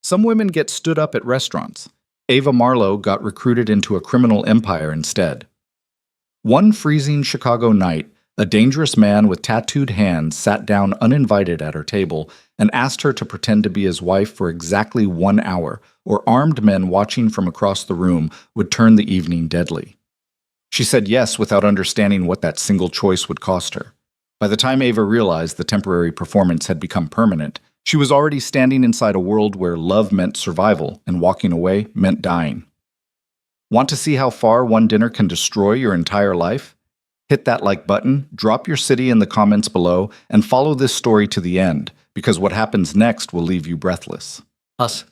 Some women get stood up at restaurants. Ava Marlowe got recruited into a criminal empire instead. One freezing Chicago night, a dangerous man with tattooed hands sat down uninvited at her table and asked her to pretend to be his wife for exactly 1 hour, or armed men watching from across the room would turn the evening deadly. She said yes without understanding what that single choice would cost her. By the time Ava realized the temporary performance had become permanent, she was already standing inside a world where love meant survival and walking away meant dying. Want to see how far one dinner can destroy your entire life? Hit that like button, drop your city in the comments below, and follow this story to the end, because what happens next will leave you breathless. Us.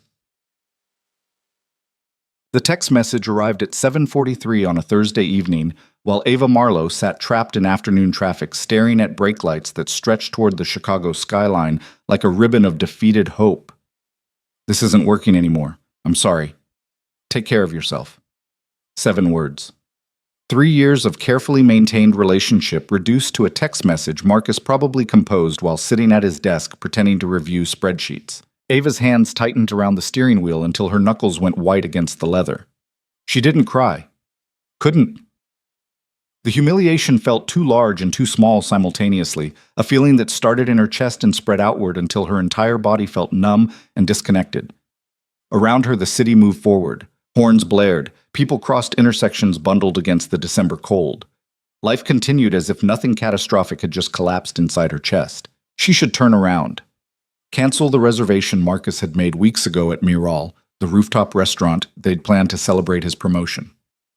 The text message arrived at 7:43 on a Thursday evening, while Ava Marlowe sat trapped in afternoon traffic staring at brake lights that stretched toward the Chicago skyline like a ribbon of defeated hope. This isn't working anymore. I'm sorry. Take care of yourself. 7 words. 3 years of carefully maintained relationship reduced to a text message Marcus probably composed while sitting at his desk pretending to review spreadsheets. Ava's hands tightened around the steering wheel until her knuckles went white against the leather. She didn't cry. Couldn't. The humiliation felt too large and too small simultaneously, a feeling that started in her chest and spread outward until her entire body felt numb and disconnected. Around her, the city moved forward. Horns blared. People crossed intersections bundled against the December cold. Life continued as if nothing catastrophic had just collapsed inside her chest. She should turn around. Cancel the reservation Marcus had made weeks ago at Miral, the rooftop restaurant they'd planned to celebrate his promotion.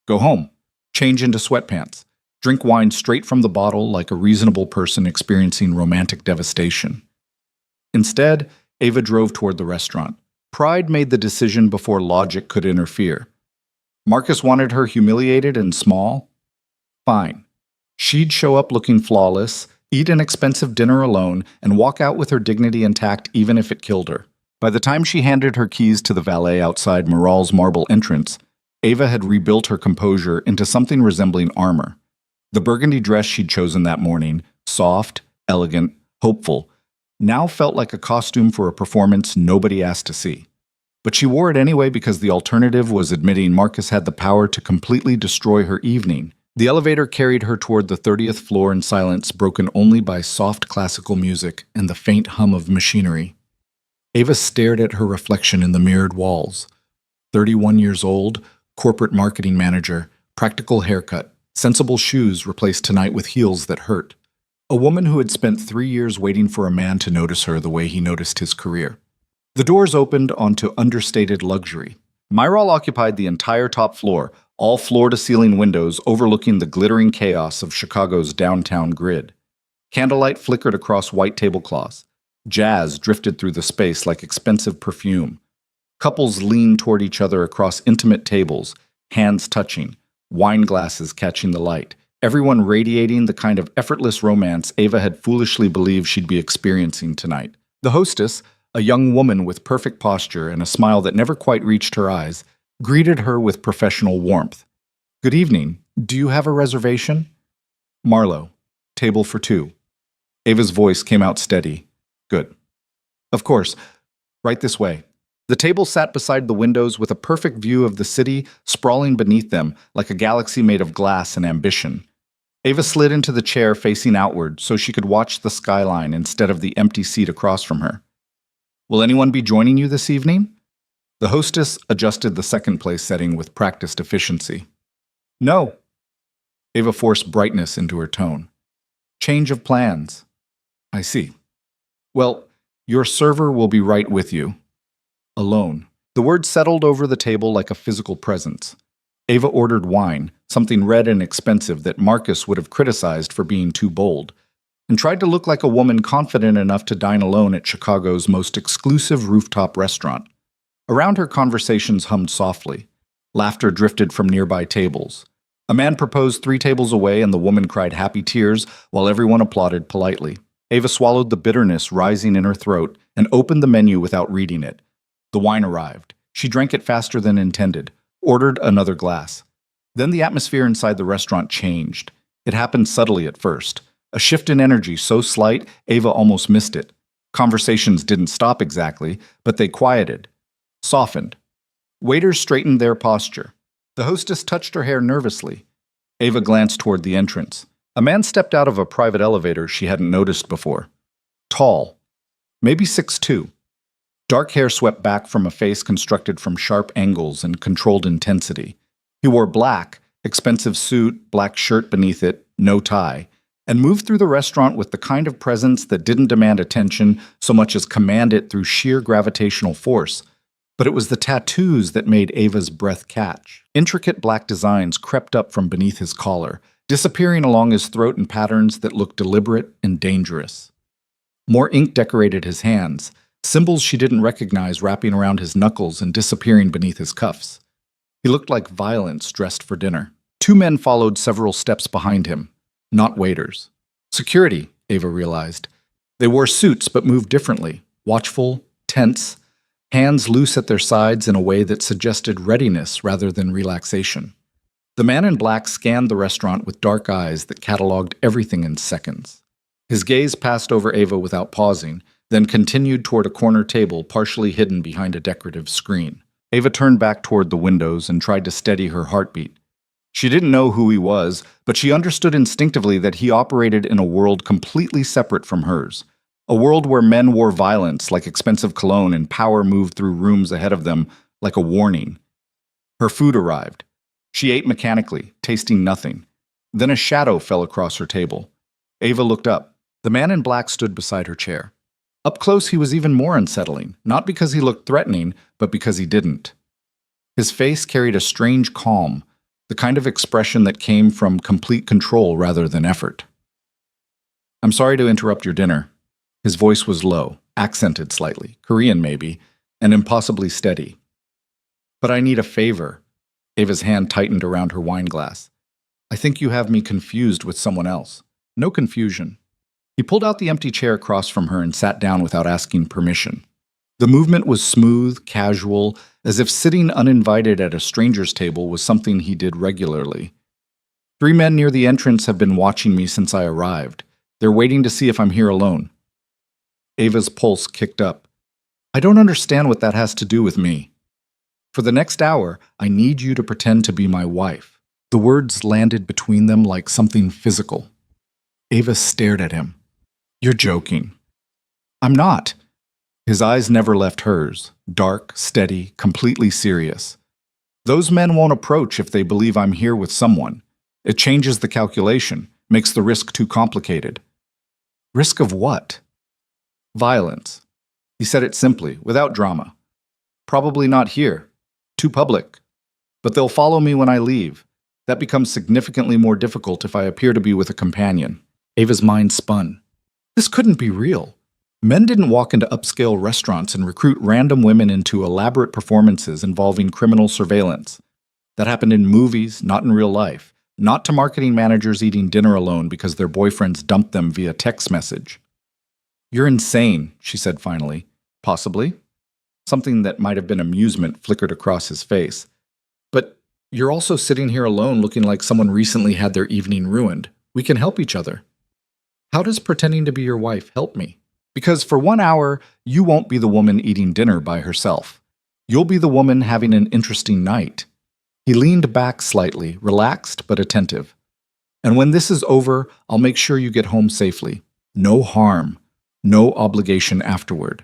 Go home. Change into sweatpants. Drink wine straight from the bottle like a reasonable person experiencing romantic devastation. Instead, Ava drove toward the restaurant. Pride made the decision before logic could interfere. Marcus wanted her humiliated and small? Fine. She'd show up looking flawless, eat an expensive dinner alone, and walk out with her dignity intact even if it killed her. By the time she handed her keys to the valet outside Miral's marble entrance, Ava had rebuilt her composure into something resembling armor. The burgundy dress she'd chosen that morning, soft, elegant, hopeful, now felt like a costume for a performance nobody asked to see. But she wore it anyway because the alternative was admitting Marcus had the power to completely destroy her evening. The elevator carried her toward the 30th floor in silence broken only by soft classical music and the faint hum of machinery. Ava stared at her reflection in the mirrored walls. 31 years old, corporate marketing manager, practical haircut, sensible shoes replaced tonight with heels that hurt. A woman who had spent 3 years waiting for a man to notice her the way he noticed his career. The doors opened onto understated luxury. Miral occupied the entire top floor, all floor-to-ceiling windows overlooking the glittering chaos of Chicago's downtown grid. Candlelight flickered across white tablecloths. Jazz drifted through the space like expensive perfume. Couples leaned toward each other across intimate tables, hands touching, wine glasses catching the light, everyone radiating the kind of effortless romance Ava had foolishly believed she'd be experiencing tonight. The hostess, a young woman with perfect posture and a smile that never quite reached her eyes, greeted her with professional warmth. Good evening. Do you have a reservation? Marlowe. Table for 2. Ava's voice came out steady. Good. Of course. Right this way. The table sat beside the windows with a perfect view of the city sprawling beneath them like a galaxy made of glass and ambition. Ava slid into the chair facing outward so she could watch the skyline instead of the empty seat across from her. Will anyone be joining you this evening? The hostess adjusted the second place setting with practiced efficiency. No. Ava forced brightness into her tone. Change of plans. I see. Well, your server will be right with you. Alone. The word settled over the table like a physical presence. Ava ordered wine, something red and expensive that Marcus would have criticized for being too bold, and tried to look like a woman confident enough to dine alone at Chicago's most exclusive rooftop restaurant. Around her, conversations hummed softly. Laughter drifted from nearby tables. A man proposed 3 tables away and the woman cried happy tears while everyone applauded politely. Ava swallowed the bitterness rising in her throat and opened the menu without reading it. The wine arrived. She drank it faster than intended, ordered another glass. Then the atmosphere inside the restaurant changed. It happened subtly at first. A shift in energy so slight, Ava almost missed it. Conversations didn't stop exactly, but they quieted. softened. Waiters straightened their posture. The hostess touched her hair nervously. Ava glanced toward the entrance. A man stepped out of a private elevator she hadn't noticed before. Tall, maybe 6'2". Dark hair swept back from a face constructed from sharp angles and controlled intensity. He wore black, expensive suit, black shirt beneath it, no tie, and moved through the restaurant with the kind of presence that didn't demand attention so much as command it through sheer gravitational force. But it was the tattoos that made Ava's breath catch. Intricate black designs crept up from beneath his collar, disappearing along his throat in patterns that looked deliberate and dangerous. More ink decorated his hands, symbols she didn't recognize wrapping around his knuckles and disappearing beneath his cuffs. He looked like violence dressed for dinner. Two men followed several steps behind him, not waiters. Security, Ava realized. They wore suits but moved differently, watchful, tense, hands loose at their sides in a way that suggested readiness rather than relaxation. The man in black scanned the restaurant with dark eyes that cataloged everything in seconds. His gaze passed over Ava without pausing, then continued toward a corner table partially hidden behind a decorative screen. Ava turned back toward the windows and tried to steady her heartbeat. She didn't know who he was, but she understood instinctively that he operated in a world completely separate from hers. A world where men wore violence like expensive cologne and power moved through rooms ahead of them like a warning. Her food arrived. She ate mechanically, tasting nothing. Then a shadow fell across her table. Ava looked up. The man in black stood beside her chair. Up close, he was even more unsettling, not because he looked threatening, but because he didn't. His face carried a strange calm, the kind of expression that came from complete control rather than effort. "I'm sorry to interrupt your dinner." His voice was low, accented slightly, Korean maybe, and impossibly steady. "But I need a favor." Ava's hand tightened around her wine glass. "I think you have me confused with someone else." "No confusion." He pulled out the empty chair across from her and sat down without asking permission. The movement was smooth, casual, as if sitting uninvited at a stranger's table was something he did regularly. "3 men near the entrance have been watching me since I arrived. They're waiting to see if I'm here alone." Ava's pulse kicked up. "I don't understand what that has to do with me. For the next hour, I need you to pretend to be my wife." The words landed between them like something physical. Ava stared at him. "You're joking." "I'm not." His eyes never left hers, dark, steady, completely serious. "Those men won't approach if they believe I'm here with someone. It changes the calculation, makes the risk too complicated." "Risk of what?" "Violence." He said it simply, without drama. "Probably not here. Too public. But they'll follow me when I leave. That becomes significantly more difficult if I appear to be with a companion." Ava's mind spun. This couldn't be real. Men didn't walk into upscale restaurants and recruit random women into elaborate performances involving criminal surveillance. That happened in movies, not in real life. Not to marketing managers eating dinner alone because their boyfriends dumped them via text message. "You're insane," she said finally. "Possibly." Something that might have been amusement flickered across his face. "But you're also sitting here alone looking like someone recently had their evening ruined. We can help each other." "How does pretending to be your wife help me?" "Because for 1 hour, you won't be the woman eating dinner by herself. You'll be the woman having an interesting night." He leaned back slightly, relaxed but attentive. "And when this is over, I'll make sure you get home safely. No harm. No obligation afterward."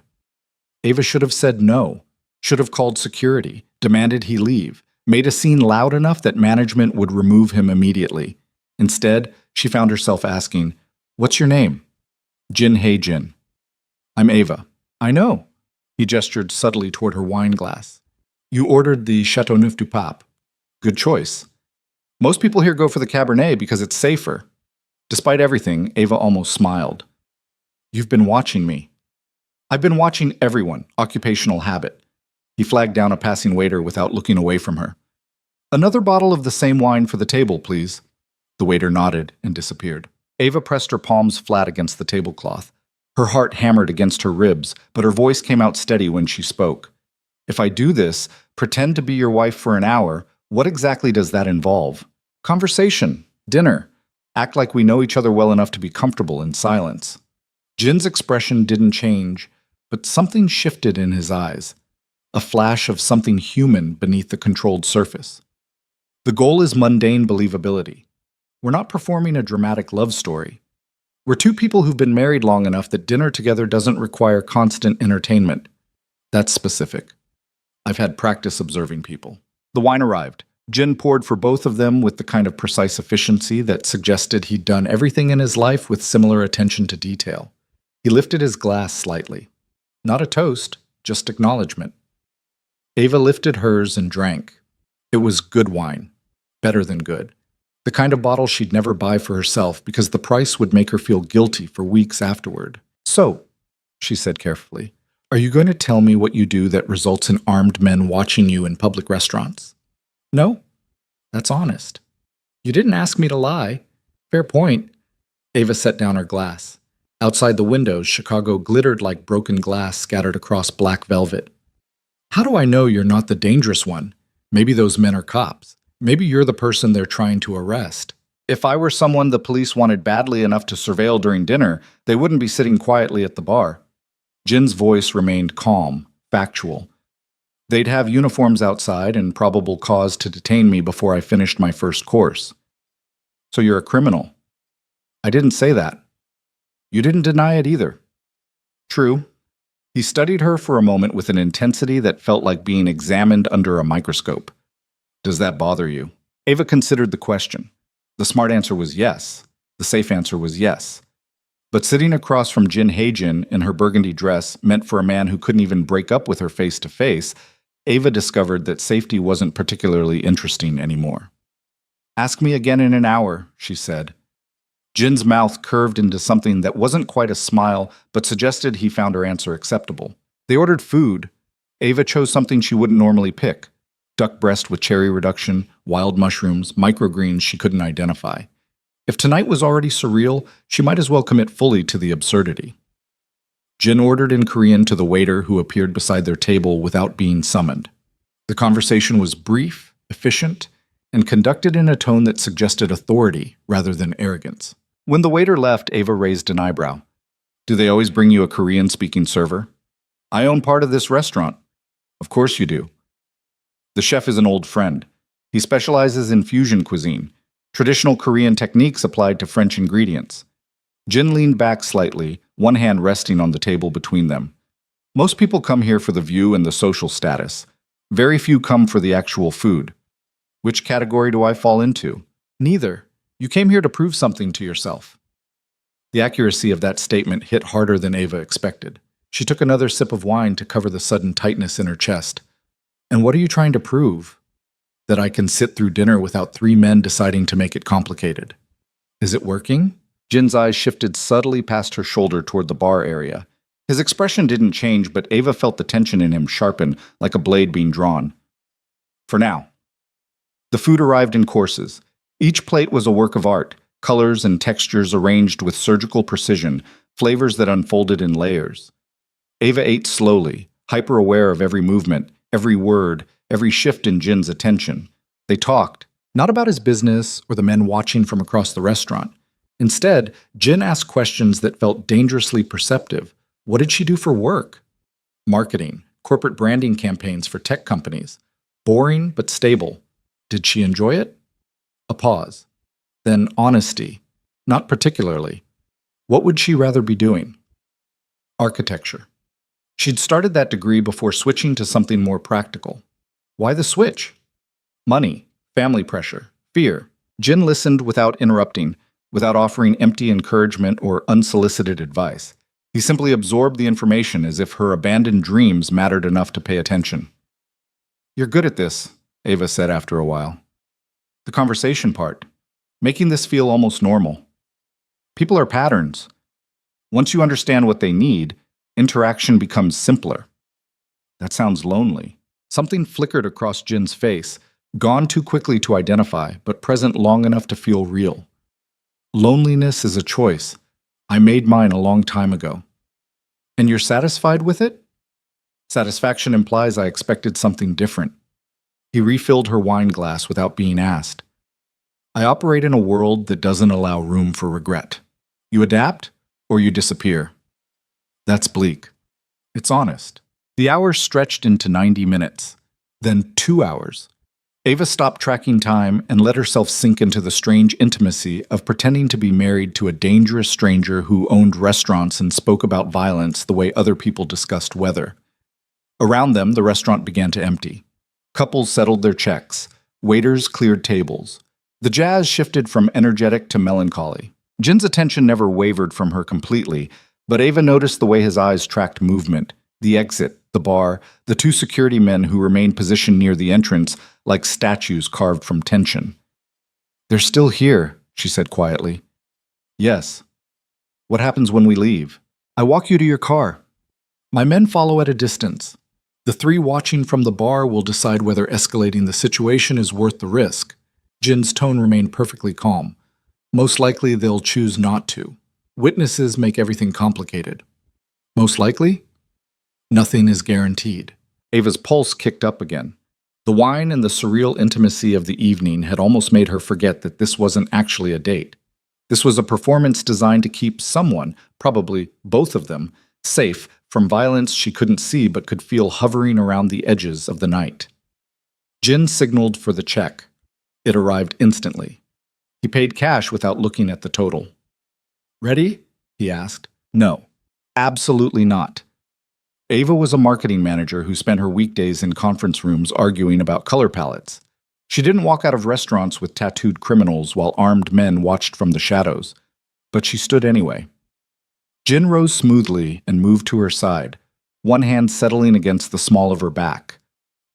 Ava should have said no, should have called security, demanded he leave, made a scene loud enough that management would remove him immediately. Instead, she found herself asking, "What's your name?" "Jin Hei Jin." "I'm Ava." "I know." He gestured subtly toward her wine glass. "You ordered the Chateauneuf du Pape." "Good choice." "Most people here go for the Cabernet because it's safer." Despite everything, Ava almost smiled. "You've been watching me." "I've been watching everyone, occupational habit." He flagged down a passing waiter without looking away from her. "Another bottle of the same wine for the table, please." The waiter nodded and disappeared. Ava pressed her palms flat against the tablecloth. Her heart hammered against her ribs, but her voice came out steady when she spoke. "If I do this, pretend to be your wife for an hour, what exactly does that involve?" "Conversation. Dinner. Act like we know each other well enough to be comfortable in silence." Jin's expression didn't change, but something shifted in his eyes. a flash of something human beneath the controlled surface. The goal is mundane believability. We're not performing a dramatic love story. We're two people who've been married long enough that dinner together doesn't require constant entertainment. That's specific. I've had practice observing people. The wine arrived. Jin poured for both of them with the kind of precise efficiency that suggested he'd done everything in his life with similar attention to detail. He lifted his glass slightly. Not a toast, just acknowledgement. Ava lifted hers and drank. It was good wine. Better than good. The kind of bottle she'd never buy for herself because the price would make her feel guilty for weeks afterward. "So," she said carefully, "are you going to tell me what you do that results in armed men watching you in public restaurants?" "No? That's honest." "You didn't ask me to lie." "Fair point." Ava set down her glass. Outside the windows, Chicago glittered like broken glass scattered across black velvet. "How do I know you're not the dangerous one? Maybe those men are cops. Maybe you're the person they're trying to arrest. If I were someone the police wanted badly enough to surveil during dinner, they wouldn't be sitting quietly at the bar." Jin's voice remained calm, factual. "They'd have uniforms outside and probable cause to detain me before I finished my first course." "So you're a criminal." "I didn't say that." "You didn't deny it either." "True." He studied her for a moment with an intensity that felt like being examined under a microscope. "Does that bother you?" Ava considered the question. The smart answer was yes. The safe answer was yes. But sitting across from Jin Haejin in her burgundy dress meant for a man who couldn't even break up with her face to face, Ava discovered that safety wasn't particularly interesting anymore. "Ask me again in an hour," she said. Jin's mouth curved into something that wasn't quite a smile, but suggested he found her answer acceptable. They ordered food. Ava chose something she wouldn't normally pick. Duck breast with cherry reduction, wild mushrooms, microgreens she couldn't identify. If tonight was already surreal, she might as well commit fully to the absurdity. Jin ordered in Korean to the waiter who appeared beside their table without being summoned. The conversation was brief, efficient, and conducted in a tone that suggested authority rather than arrogance. When the waiter left, Ava raised an eyebrow. "Do they always bring you a Korean-speaking server?" "I own part of this restaurant." "Of course you do." "The chef is an old friend. He specializes in fusion cuisine, traditional Korean techniques applied to French ingredients." Jin leaned back slightly, one hand resting on the table between them. "Most people come here for the view and the social status. Very few come for the actual food." "Which category do I fall into?" "Neither. You came here to prove something to yourself." The accuracy of that statement hit harder than Ava expected. She took another sip of wine to cover the sudden tightness in her chest. "And what are you trying to prove?" "That I can sit through dinner without three men deciding to make it complicated." "Is it working?" Jin's eyes shifted subtly past her shoulder toward the bar area. His expression didn't change, but Ava felt the tension in him sharpen, like a blade being drawn. "For now." The food arrived in courses. Each plate was a work of art, colors and textures arranged with surgical precision, flavors that unfolded in layers. Ava ate slowly, hyper-aware of every movement, every word, every shift in Jin's attention. They talked, not about his business or the men watching from across the restaurant. Instead, Jin asked questions that felt dangerously perceptive. What did she do for work? Marketing, corporate branding campaigns for tech companies. Boring but stable. Did she enjoy it? A pause. Then honesty. Not particularly. What would she rather be doing? Architecture. She'd started that degree before switching to something more practical. Why the switch? Money, family pressure, fear. Jin listened without interrupting, without offering empty encouragement or unsolicited advice. He simply absorbed the information as if her abandoned dreams mattered enough to pay attention. "You're good at this," Ava said after a while. "The conversation part. Making this feel almost normal. People are patterns. Once you understand what they need, interaction becomes simpler." That sounds lonely. Something flickered across Jin's face, gone too quickly to identify, but present long enough to feel real. "Loneliness is a choice. I made mine a long time ago." "And you're satisfied with it?" "Satisfaction implies I expected something different." He refilled her wine glass without being asked. "I operate in a world that doesn't allow room for regret. You adapt, or you disappear." That's bleak. It's honest. The hours stretched into 90 minutes, then 2 hours. Ava stopped tracking time and let herself sink into the strange intimacy of pretending to be married to a dangerous stranger who owned restaurants and spoke about violence the way other people discussed weather. Around them, the restaurant began to empty. Couples settled their checks. Waiters cleared tables. The jazz shifted from energetic to melancholy. Jin's attention never wavered from her completely, but Ava noticed the way his eyes tracked movement, the exit, the bar, the two security men who remained positioned near the entrance like statues carved from tension. "They're still here," she said quietly. "Yes." "What happens when we leave?" "I walk you to your car. My men follow at a distance. The three watching from the bar will decide whether escalating the situation is worth the risk." Jin's tone remained perfectly calm. "Most likely they'll choose not to. Witnesses make everything complicated." "Most likely?" "Nothing is guaranteed." Ava's pulse kicked up again. The wine and the surreal intimacy of the evening had almost made her forget that this wasn't actually a date. This was a performance designed to keep someone, probably both of them, safe from violence she couldn't see but could feel hovering around the edges of the night. Jin signaled for the check. It arrived instantly. He paid cash without looking at the total. "Ready?" he asked. "No, absolutely not." Ava was a marketing manager who spent her weekdays in conference rooms arguing about color palettes. She didn't walk out of restaurants with tattooed criminals while armed men watched from the shadows, but she stood anyway. Jin rose smoothly and moved to her side, one hand settling against the small of her back.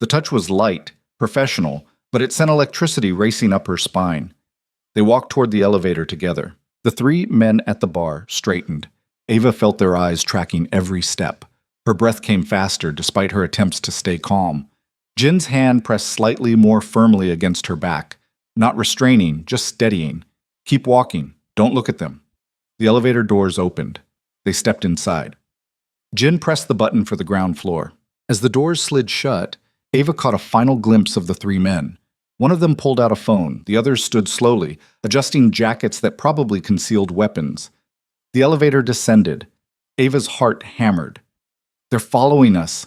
The touch was light, professional, but it sent electricity racing up her spine. They walked toward the elevator together. The three men at the bar straightened. Ava felt their eyes tracking every step. Her breath came faster despite her attempts to stay calm. Jin's hand pressed slightly more firmly against her back, not restraining, just steadying. "Keep walking. Don't look at them." The elevator doors opened. They stepped inside. Jin pressed the button for the ground floor. As the doors slid shut, Ava caught a final glimpse of the three men. One of them pulled out a phone. The others stood slowly, adjusting jackets that probably concealed weapons. The elevator descended. Ava's heart hammered. "They're following us."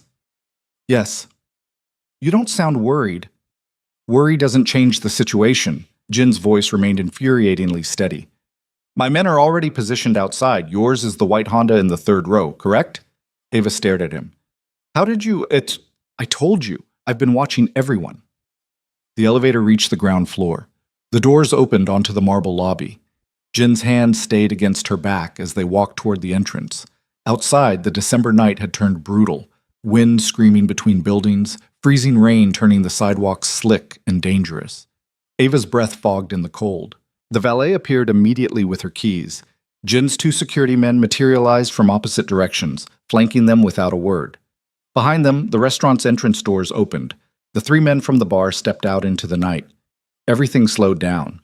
"Yes." "You don't sound worried." "Worry doesn't change the situation." Jin's voice remained infuriatingly steady. "My men are already positioned outside. Yours is the white Honda in the third row, correct?" Ava stared at him. "How did you— I told you. I've been watching everyone." The elevator reached the ground floor. The doors opened onto the marble lobby. Jin's hand stayed against her back as they walked toward the entrance. Outside, the December night had turned brutal, wind screaming between buildings, freezing rain turning the sidewalks slick and dangerous. Ava's breath fogged in the cold. The valet appeared immediately with her keys. Jin's two security men materialized from opposite directions, flanking them without a word. Behind them, the restaurant's entrance doors opened. The three men from the bar stepped out into the night. Everything slowed down.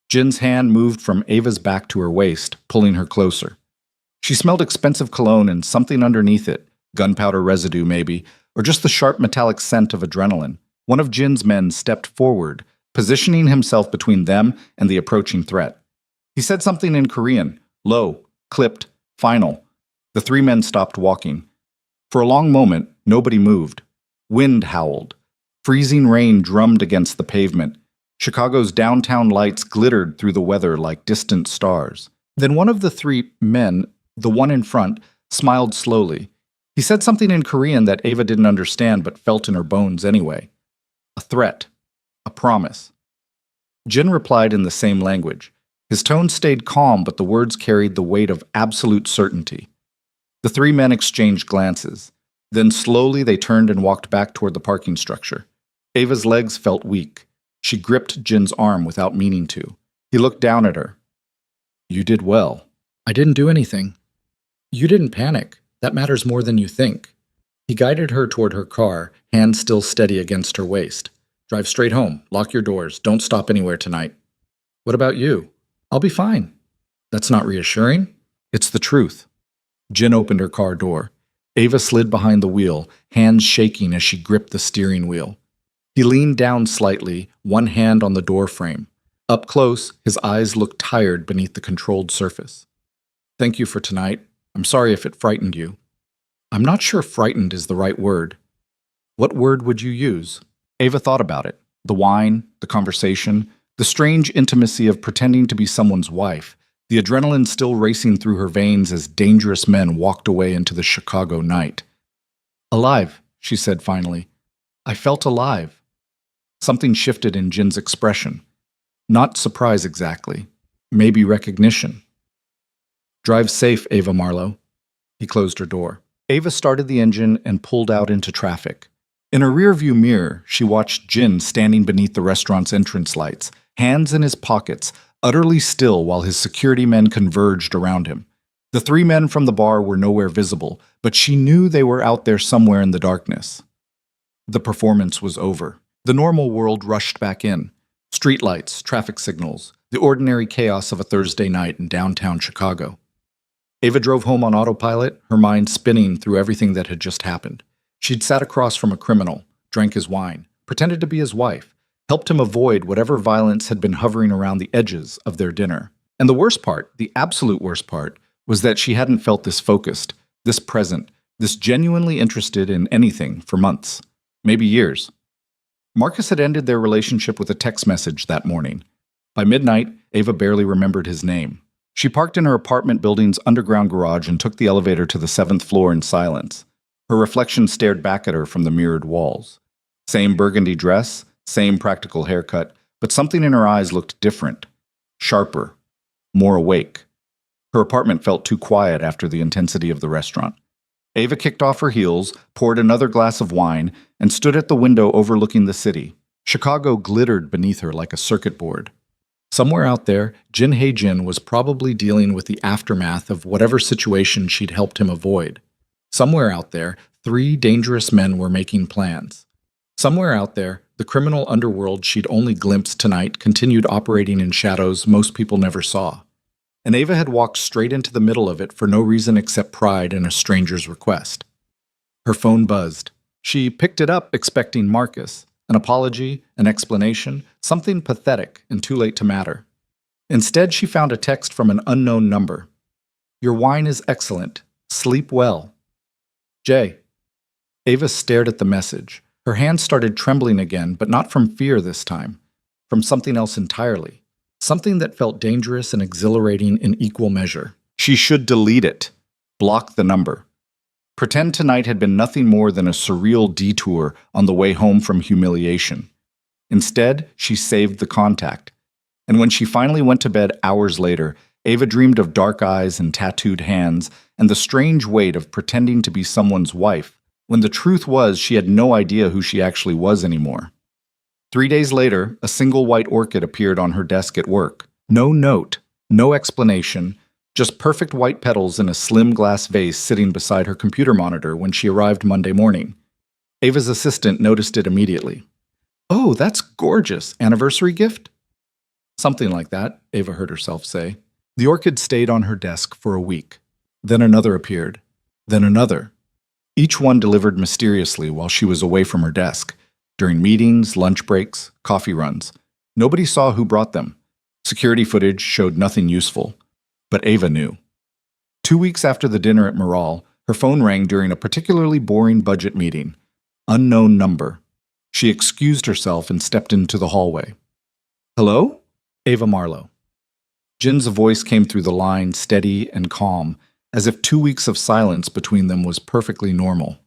Jin's hand moved from Ava's back to her waist, pulling her closer. She smelled expensive cologne and something underneath it, gunpowder residue maybe, or just the sharp metallic scent of adrenaline. One of Jin's men stepped forward, positioning himself between them and the approaching threat. He said something in Korean, low, clipped, final. The three men stopped walking. For a long moment, nobody moved. Wind howled. Freezing rain drummed against the pavement. Chicago's downtown lights glittered through the weather like distant stars. Then one of the three men, the one in front, smiled slowly. He said something in Korean that Ava didn't understand but felt in her bones anyway. A threat. A promise. Jin replied in the same language. His tone stayed calm, but the words carried the weight of absolute certainty. The three men exchanged glances. Then slowly they turned and walked back toward the parking structure. Ava's legs felt weak. She gripped Jin's arm without meaning to. He looked down at her. "You did well." "I didn't do anything." "You didn't panic. That matters more than you think." He guided her toward her car, hand still steady against her waist. "Drive straight home. Lock your doors. Don't stop anywhere tonight." "What about you?" "I'll be fine." "That's not reassuring." "It's the truth." Jin opened her car door. Ava slid behind the wheel, hands shaking as she gripped the steering wheel. He leaned down slightly, one hand on the door frame. Up close, his eyes looked tired beneath the controlled surface. "Thank you for tonight. I'm sorry if it frightened you." I'm not sure frightened is the right word. What word would you use? Ava thought about it. The wine, the conversation, the strange intimacy of pretending to be someone's wife, the adrenaline still racing through her veins as dangerous men walked away into the Chicago night. Alive, she said finally. I felt alive. Something shifted in Jin's expression. Not surprise exactly. Maybe recognition. Drive safe, Ava Marlowe. He closed her door. Ava started the engine and pulled out into traffic. In her rearview mirror, she watched Jin standing beneath the restaurant's entrance lights, hands in his pockets, utterly still while his security men converged around him. The three men from the bar were nowhere visible, but she knew they were out there somewhere in the darkness. The performance was over. The normal world rushed back in. Streetlights, traffic signals, the ordinary chaos of a Thursday night in downtown Chicago. Ava drove home on autopilot, her mind spinning through everything that had just happened. She'd sat across from a criminal, drank his wine, pretended to be his wife, helped him avoid whatever violence had been hovering around the edges of their dinner. And the worst part, the absolute worst part, was that she hadn't felt this focused, this present, this genuinely interested in anything for months, maybe years. Marcus had ended their relationship with a text message that morning. By midnight, Ava barely remembered his name. She parked in her apartment building's underground garage and took the elevator to the 7th floor in silence. Her reflection stared back at her from the mirrored walls. Same burgundy dress, same practical haircut, but something in her eyes looked different, sharper, more awake. Her apartment felt too quiet after the intensity of the restaurant. Ava kicked off her heels, poured another glass of wine, and stood at the window overlooking the city. Chicago glittered beneath her like a circuit board. Somewhere out there, Jin Hae-jin was probably dealing with the aftermath of whatever situation she'd helped him avoid. Somewhere out there, 3 dangerous men were making plans. Somewhere out there, the criminal underworld she'd only glimpsed tonight continued operating in shadows most people never saw. And Ava had walked straight into the middle of it for no reason except pride in a stranger's request. Her phone buzzed. She picked it up expecting Marcus, an apology, an explanation, something pathetic and too late to matter. Instead, she found a text from an unknown number. Your wine is excellent. Sleep well. Jay. Ava stared at the message. Her hands started trembling again, but not from fear this time, from something else entirely. Something that felt dangerous and exhilarating in equal measure. She should delete it. Block the number. Pretend tonight had been nothing more than a surreal detour on the way home from humiliation. Instead, she saved the contact. And when she finally went to bed hours later, Ava dreamed of dark eyes and tattooed hands and the strange weight of pretending to be someone's wife, when the truth was she had no idea who she actually was anymore. 3 days later, a single white orchid appeared on her desk at work. No note, no explanation, just perfect white petals in a slim glass vase sitting beside her computer monitor when she arrived Monday morning. Ava's assistant noticed it immediately. Oh, that's gorgeous. Anniversary gift? Something like that, Ava heard herself say. The orchid stayed on her desk for a week. Then another appeared. Then another. Each one delivered mysteriously while she was away from her desk. During meetings, lunch breaks, coffee runs. Nobody saw who brought them. Security footage showed nothing useful. But Ava knew. 2 weeks after the dinner at Moral, her phone rang during a particularly boring budget meeting. Unknown number. She excused herself and stepped into the hallway. Hello? Ava Marlowe. Jin's voice came through the line, steady and calm, as if 2 weeks of silence between them was perfectly normal.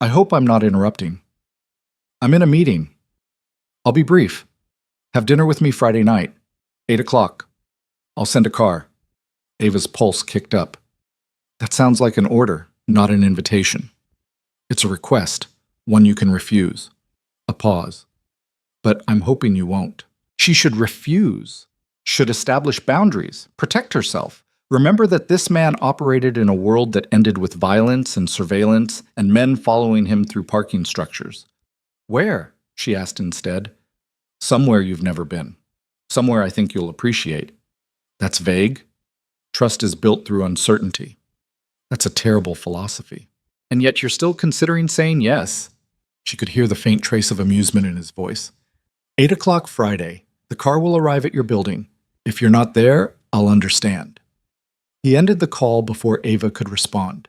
I hope I'm not interrupting. I'm in a meeting. I'll be brief. Have dinner with me Friday night, 8 o'clock. I'll send a car. Ava's pulse kicked up. That sounds like an order, not an invitation. It's a request, one you can refuse. A pause. But I'm hoping you won't. She should refuse, should establish boundaries, protect herself. Remember that this man operated in a world that ended with violence and surveillance and men following him through parking structures. Where? She asked instead. Somewhere you've never been. Somewhere I think you'll appreciate. That's vague. Trust is built through uncertainty. That's a terrible philosophy. And yet you're still considering saying yes. She could hear the faint trace of amusement in his voice. 8 o'clock Friday. The car will arrive at your building. If you're not there, I'll understand. He ended the call before Ava could respond.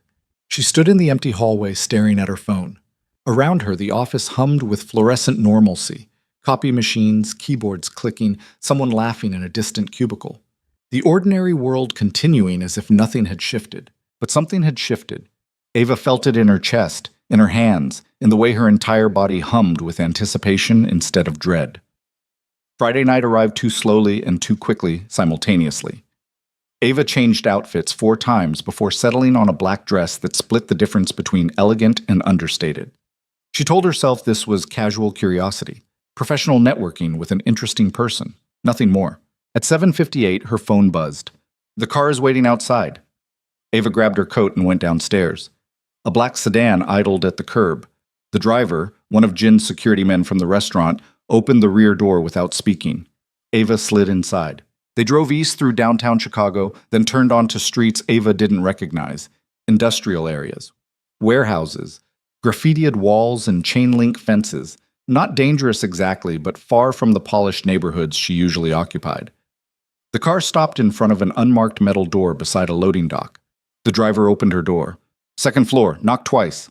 She stood in the empty hallway staring at her phone. Around her, the office hummed with fluorescent normalcy. Copy machines, keyboards clicking, someone laughing in a distant cubicle. The ordinary world continuing as if nothing had shifted. But something had shifted. Ava felt it in her chest, in her hands, in the way her entire body hummed with anticipation instead of dread. Friday night arrived too slowly and too quickly simultaneously. Ava changed outfits 4 times before settling on a black dress that split the difference between elegant and understated. She told herself this was casual curiosity, professional networking with an interesting person, nothing more. At 7:58, her phone buzzed. "The car is waiting outside." Ava grabbed her coat and went downstairs. A black sedan idled at the curb. The driver, one of Jin's security men from the restaurant, opened the rear door without speaking. Ava slid inside. They drove east through downtown Chicago, then turned onto streets Ava didn't recognize. Industrial areas, warehouses, graffitied walls and chain-link fences. Not dangerous exactly, but far from the polished neighborhoods she usually occupied. The car stopped in front of an unmarked metal door beside a loading dock. The driver opened her door. "Second floor, knock twice."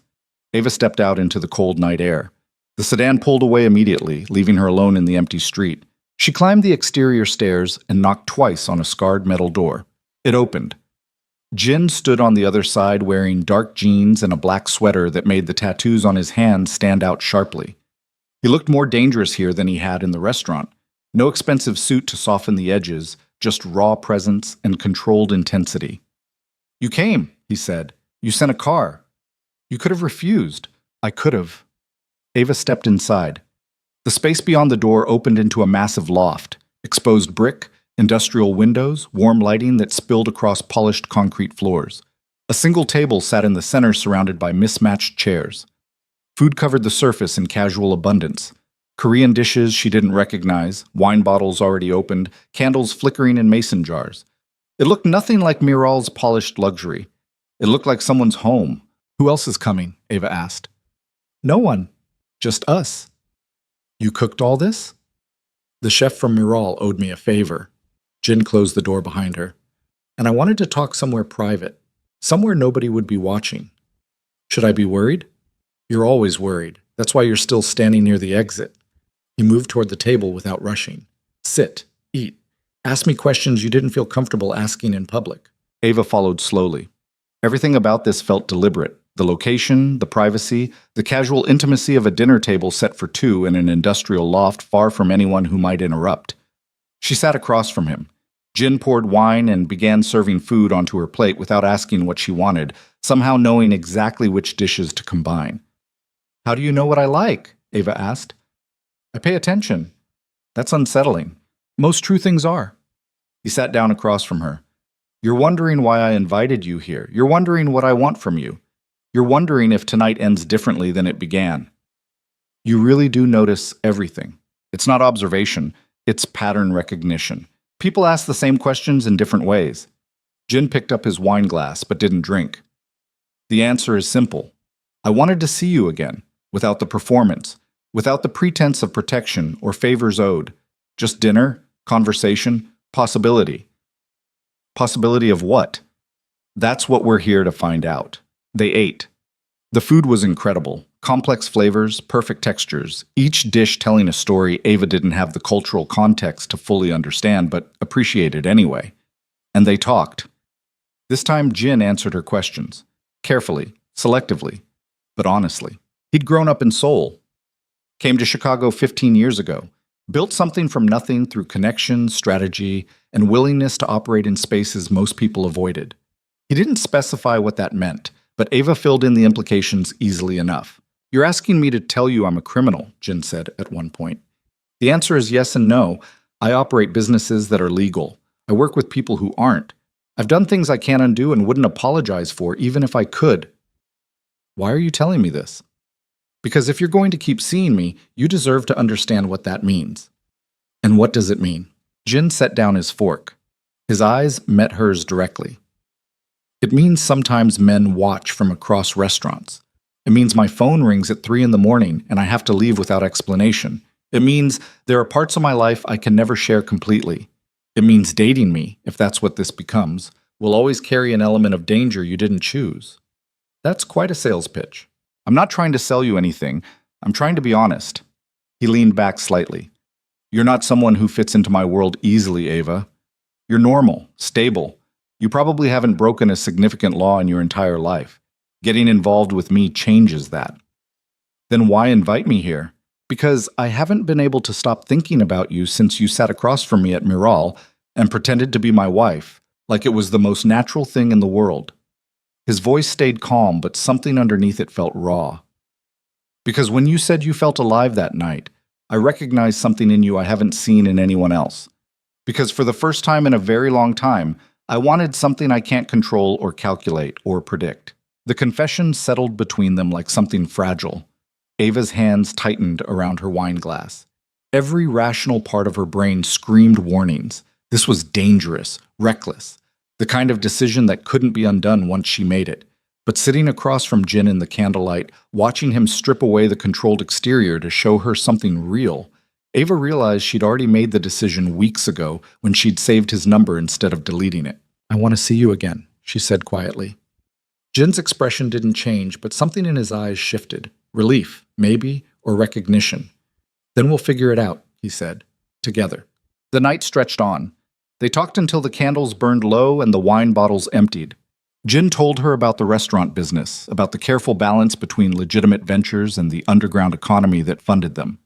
Ava stepped out into the cold night air. The sedan pulled away immediately, leaving her alone in the empty street. She climbed the exterior stairs and knocked twice on a scarred metal door. It opened. Jin stood on the other side wearing dark jeans and a black sweater that made the tattoos on his hands stand out sharply. He looked more dangerous here than he had in the restaurant. No expensive suit to soften the edges, just raw presence and controlled intensity. "You came," he said. "You sent a car. You could have refused." "I could have." Ava stepped inside. The space beyond the door opened into a massive loft, exposed brick, industrial windows, warm lighting that spilled across polished concrete floors. A single table sat in the center surrounded by mismatched chairs. Food covered the surface in casual abundance. Korean dishes she didn't recognize, wine bottles already opened, candles flickering in mason jars. It looked nothing like Miral's polished luxury. It looked like someone's home. "Who else is coming?" Ava asked. "No one. Just us." "You cooked all this?" "The chef from Miral owed me a favor." Jin closed the door behind her. "And I wanted to talk somewhere private, somewhere nobody would be watching." "Should I be worried?" "You're always worried. That's why you're still standing near the exit." He moved toward the table without rushing. "Sit. Eat. Ask me questions you didn't feel comfortable asking in public." Ava followed slowly. Everything about this felt deliberate. The location, the privacy, the casual intimacy of a dinner table set for 2 in an industrial loft far from anyone who might interrupt. She sat across from him. Jin poured wine and began serving food onto her plate without asking what she wanted, somehow knowing exactly which dishes to combine. "How do you know what I like?" Ava asked. "I pay attention." "That's unsettling. Most true things are." He sat down across from her. "You're wondering why I invited you here. You're wondering what I want from you. You're wondering if tonight ends differently than it began. You really do notice everything. It's not observation, it's pattern recognition. People ask the same questions in different ways." Jin picked up his wine glass but didn't drink. "The answer is simple. I wanted to see you again, without the performance, without the pretense of protection or favors owed. Just dinner, conversation, possibility." "Possibility of what?" "That's what we're here to find out." They ate. The food was incredible. Complex flavors, perfect textures, each dish telling a story Ava didn't have the cultural context to fully understand, but appreciated anyway. And they talked. This time Jin answered her questions. Carefully, selectively, but honestly. He'd grown up in Seoul. Came to Chicago 15 years ago. Built something from nothing through connection, strategy, and willingness to operate in spaces most people avoided. He didn't specify what that meant, but Ava filled in the implications easily enough. "You're asking me to tell you I'm a criminal," Jin said at one point. "The answer is yes and no. I operate businesses that are legal. I work with people who aren't. I've done things I can't undo and wouldn't apologize for even if I could." "Why are you telling me this?" "Because if you're going to keep seeing me, you deserve to understand what that means." "And what does it mean?" Jin set down his fork. His eyes met hers directly. "It means sometimes men watch from across restaurants. It means my phone rings at 3 in the morning and I have to leave without explanation. It means there are parts of my life I can never share completely. It means dating me, if that's what this becomes, will always carry an element of danger you didn't choose." That's quite a sales pitch. I'm not trying to sell you anything. I'm trying to be honest. He leaned back slightly. You're not someone who fits into my world easily, Ava. You're normal, stable. You probably haven't broken a significant law in your entire life. Getting involved with me changes that. Then why invite me here? Because I haven't been able to stop thinking about you since you sat across from me at Miral and pretended to be my wife, like it was the most natural thing in the world. His voice stayed calm, but something underneath it felt raw. Because when you said you felt alive that night, I recognized something in you I haven't seen in anyone else. Because for the first time in a very long time, I wanted something I can't control or calculate or predict. The confession settled between them like something fragile. Ava's hands tightened around her wine glass. Every rational part of her brain screamed warnings. This was dangerous, reckless, the kind of decision that couldn't be undone once she made it. But sitting across from Jin in the candlelight, watching him strip away the controlled exterior to show her something real, Ava realized she'd already made the decision weeks ago when she'd saved his number instead of deleting it. I want to see you again, she said quietly. Jin's expression didn't change, but something in his eyes shifted. Relief, maybe, or recognition. Then we'll figure it out, he said, together. The night stretched on. They talked until the candles burned low and the wine bottles emptied. Jin told her about the restaurant business, about the careful balance between legitimate ventures and the underground economy that funded them.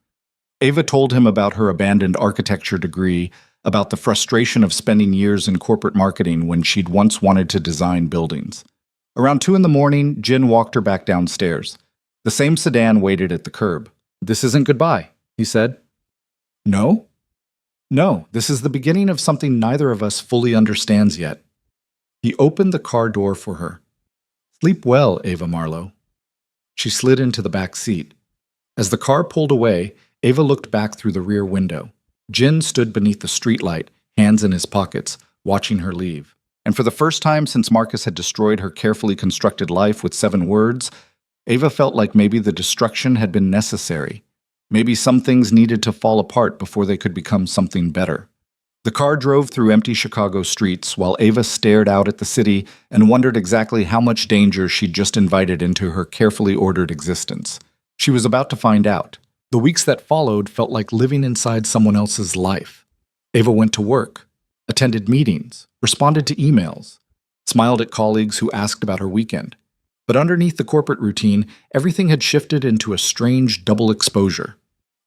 Ava told him about her abandoned architecture degree, about the frustration of spending years in corporate marketing when she'd once wanted to design buildings. Around 2 a.m, Jin walked her back downstairs. The same sedan waited at the curb. This isn't goodbye, he said. No? No, this is the beginning of something neither of us fully understands yet. He opened the car door for her. Sleep well, Ava Marlowe. She slid into the back seat. As the car pulled away, Ava looked back through the rear window. Jin stood beneath the streetlight, hands in his pockets, watching her leave. And for the first time since Marcus had destroyed her carefully constructed life with 7 words, Ava felt like maybe the destruction had been necessary. Maybe some things needed to fall apart before they could become something better. The car drove through empty Chicago streets while Ava stared out at the city and wondered exactly how much danger she'd just invited into her carefully ordered existence. She was about to find out. The weeks that followed felt like living inside someone else's life. Ava went to work, attended meetings, responded to emails, smiled at colleagues who asked about her weekend. But underneath the corporate routine, everything had shifted into a strange double exposure.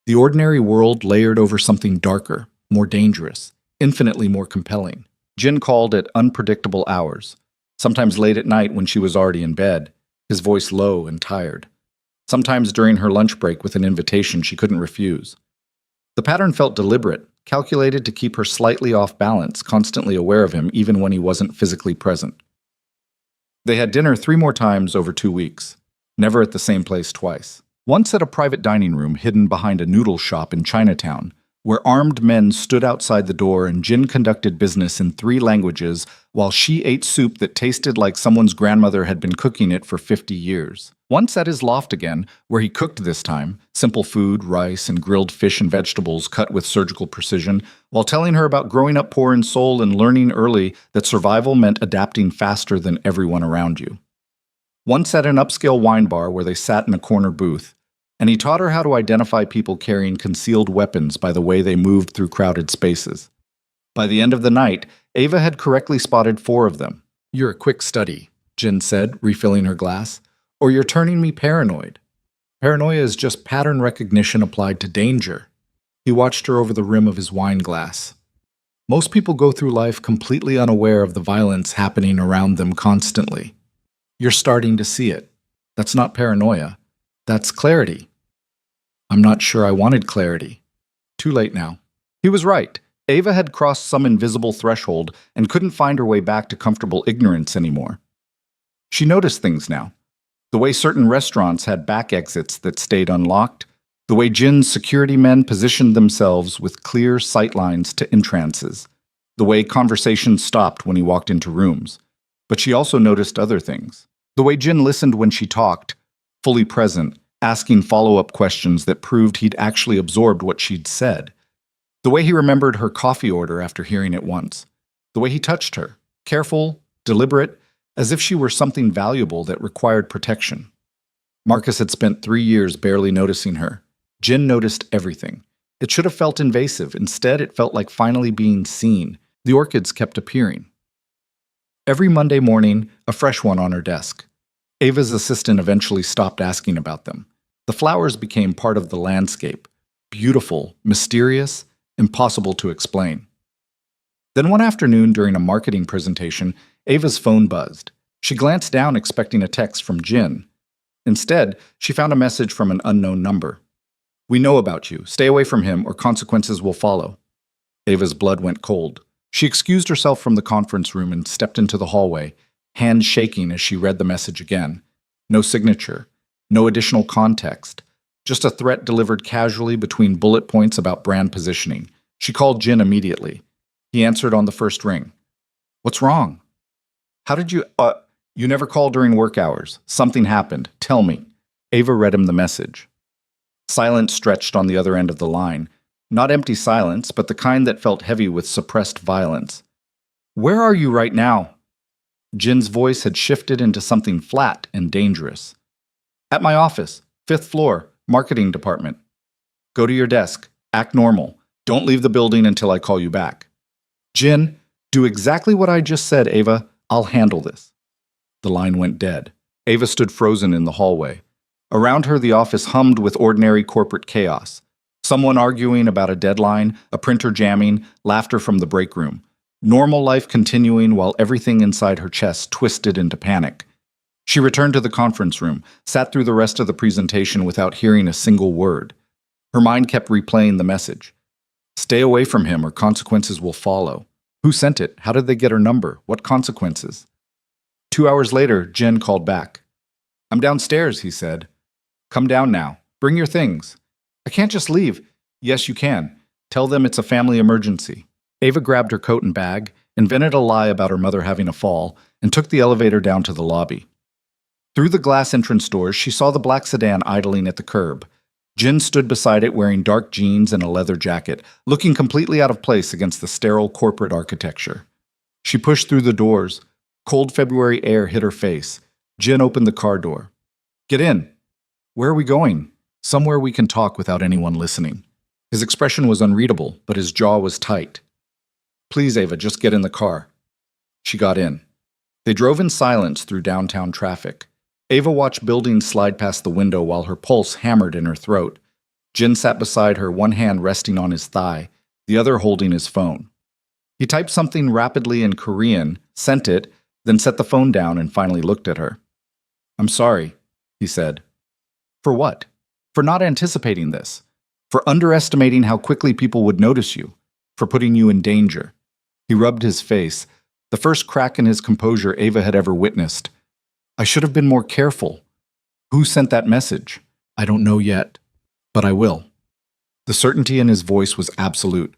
The ordinary world layered over something darker, more dangerous, infinitely more compelling. Jin called at unpredictable hours, sometimes late at night when she was already in bed, his voice low and tired. Sometimes during her lunch break with an invitation she couldn't refuse. The pattern felt deliberate, calculated to keep her slightly off balance, constantly aware of him even when he wasn't physically present. They had dinner 3 more times over 2 weeks, never at the same place twice. Once at a private dining room hidden behind a noodle shop in Chinatown, where armed men stood outside the door and Jin conducted business in 3 languages while she ate soup that tasted like someone's grandmother had been cooking it for 50 years. Once at his loft again, where he cooked this time, simple food, rice, and grilled fish and vegetables cut with surgical precision, while telling her about growing up poor in soul and learning early that survival meant adapting faster than everyone around you. Once at an upscale wine bar where they sat in a corner booth, and he taught her how to identify people carrying concealed weapons by the way they moved through crowded spaces. By the end of the night, Ava had correctly spotted 4 of them. "You're a quick study," Jin said, refilling her glass. "Or you're turning me paranoid." Paranoia is just pattern recognition applied to danger. He watched her over the rim of his wine glass. Most people go through life completely unaware of the violence happening around them constantly. You're starting to see it. That's not paranoia. That's clarity. I'm not sure I wanted clarity. Too late now. He was right. Ava had crossed some invisible threshold and couldn't find her way back to comfortable ignorance anymore. She noticed things now. The way certain restaurants had back exits that stayed unlocked, the way Jin's security men positioned themselves with clear sightlines to entrances, the way conversations stopped when he walked into rooms. But she also noticed other things. The way Jin listened when she talked, fully present, asking follow-up questions that proved he'd actually absorbed what she'd said. The way he remembered her coffee order after hearing it once. The way he touched her, careful, deliberate, as if she were something valuable that required protection. Marcus had spent 3 years barely noticing her. Jin noticed everything. It should have felt invasive. Instead, it felt like finally being seen. The orchids kept appearing. Every Monday morning, a fresh one on her desk. Ava's assistant eventually stopped asking about them. The flowers became part of the landscape. Beautiful, mysterious, impossible to explain. Then one afternoon during a marketing presentation, Ava's phone buzzed. She glanced down expecting a text from Jin. Instead, she found a message from an unknown number. "We know about you. Stay away from him or consequences will follow." Ava's blood went cold. She excused herself from the conference room and stepped into the hallway, hands shaking as she read the message again. No signature, no additional context, just a threat delivered casually between bullet points about brand positioning. She called Jin immediately. He answered on the first ring. "What's wrong?" "How did you, you never call during work hours. Something happened. Tell me." Ava read him the message. Silence stretched on the other end of the line. Not empty silence, but the kind that felt heavy with suppressed violence. "Where are you right now?" Jin's voice had shifted into something flat and dangerous. "At my office, 5th floor, marketing department." "Go to your desk. Act normal. Don't leave the building until I call you back." "Jin, do exactly what I just said, Ava. I'll handle this." The line went dead. Ava stood frozen in the hallway. Around her, the office hummed with ordinary corporate chaos. Someone arguing about a deadline, a printer jamming, laughter from the break room. Normal life continuing while everything inside her chest twisted into panic. She returned to the conference room, sat through the rest of the presentation without hearing a single word. Her mind kept replaying the message. Stay away from him or consequences will follow. Who sent it? How did they get her number? What consequences? 2 hours later, Jin called back. "I'm downstairs," he said. "Come down now. Bring your things." "I can't just leave." "Yes, you can. Tell them it's a family emergency." Ava grabbed her coat and bag, invented a lie about her mother having a fall, and took the elevator down to the lobby. Through the glass entrance doors, she saw the black sedan idling at the curb. Jin stood beside it wearing dark jeans and a leather jacket, looking completely out of place against the sterile corporate architecture. She pushed through the doors. Cold February air hit her face. Jin opened the car door. "Get in." "Where are we going?" "Somewhere we can talk without anyone listening." His expression was unreadable, but his jaw was tight. "Please, Ava, just get in the car." She got in. They drove in silence through downtown traffic. Ava watched buildings slide past the window while her pulse hammered in her throat. Jin sat beside her, one hand resting on his thigh, the other holding his phone. He typed something rapidly in Korean, sent it, then set the phone down and finally looked at her. "I'm sorry," he said. "For what?" "For not anticipating this. For underestimating how quickly people would notice you. For putting you in danger." He rubbed his face, the first crack in his composure Ava had ever witnessed. "I should have been more careful." "Who sent that message?" "I don't know yet, but I will." The certainty in his voice was absolute.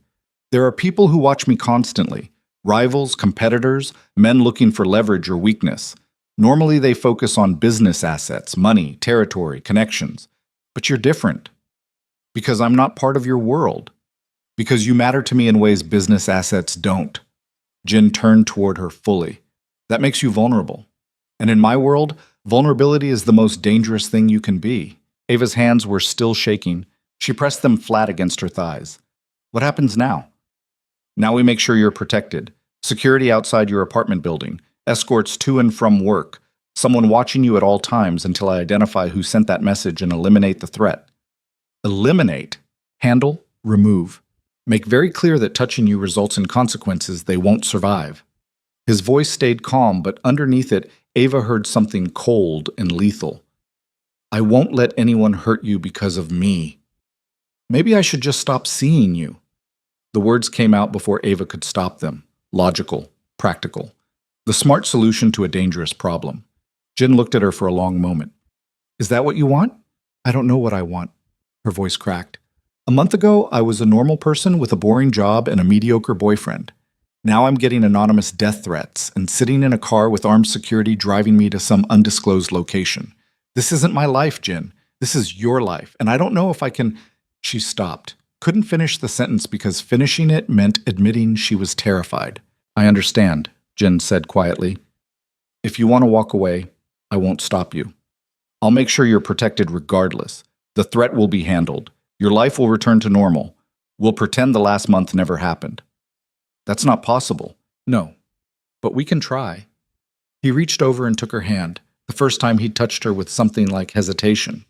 "There are people who watch me constantly. Rivals, competitors, men looking for leverage or weakness. Normally they focus on business assets, money, territory, connections. But you're different. Because I'm not part of your world. Because you matter to me in ways business assets don't." Jin turned toward her fully. "That makes you vulnerable. And in my world, vulnerability is the most dangerous thing you can be." Ava's hands were still shaking. She pressed them flat against her thighs. "What happens now?" "Now we make sure you're protected. Security outside your apartment building. Escorts to and from work. Someone watching you at all times until I identify who sent that message and eliminate the threat." Eliminate. Handle. Remove. Make very clear that touching you results in consequences they won't survive. His voice stayed calm, but underneath it, Ava heard something cold and lethal. "I won't let anyone hurt you because of me. Maybe I should just stop seeing you." The words came out before Ava could stop them. Logical. Practical. The smart solution to a dangerous problem. Jin looked at her for a long moment. "Is that what you want?" "I don't know what I want." Her voice cracked. "A month ago, I was a normal person with a boring job and a mediocre boyfriend. Now I'm getting anonymous death threats and sitting in a car with armed security driving me to some undisclosed location. This isn't my life, Jin. This is your life, and I don't know if I can—" She stopped. Couldn't finish the sentence because finishing it meant admitting she was terrified. "I understand," Jin said quietly. If you want to walk away, I won't stop you. I'll make sure you're protected regardless. The threat will be handled. Your life will return to normal. We'll pretend the last month never happened. That's not possible. No. But we can try. He reached over and took her hand, the first time he'd touched her with something like hesitation.